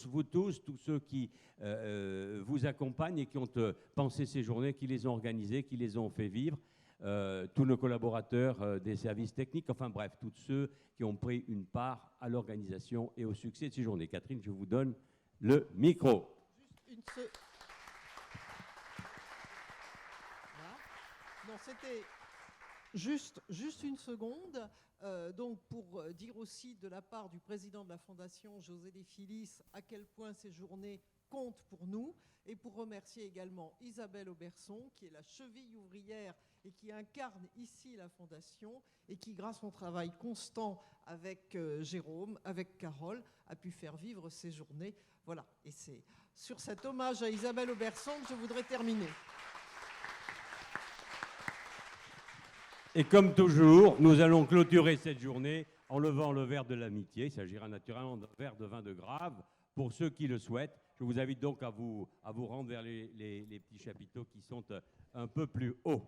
ceux qui vous accompagnent et qui ont pensé ces journées, qui les ont organisées, qui les ont fait vivre, tous nos collaborateurs des services techniques, enfin bref, tous ceux qui ont pris une part à l'organisation et au succès de ces journées. Catherine, je vous donne le micro. Juste une Non, c'était Juste une seconde. Donc pour dire aussi de la part du président de la Fondation, José De Filiis, à quel point ces journées comptent pour nous, et pour remercier également Isabelle Auberson, qui est la cheville ouvrière et qui incarne ici la Fondation, et qui, grâce à son travail constant avec Jérôme, avec Carole, a pu faire vivre ces journées. Voilà, et c'est sur cet hommage à Isabelle Auberson que je voudrais terminer. Et comme toujours, nous allons clôturer cette journée en levant le verre de l'amitié. Il s'agira naturellement d'un verre de vin de Grave pour ceux qui le souhaitent. Je vous invite donc à vous rendre vers les petits chapiteaux qui sont un peu plus hauts.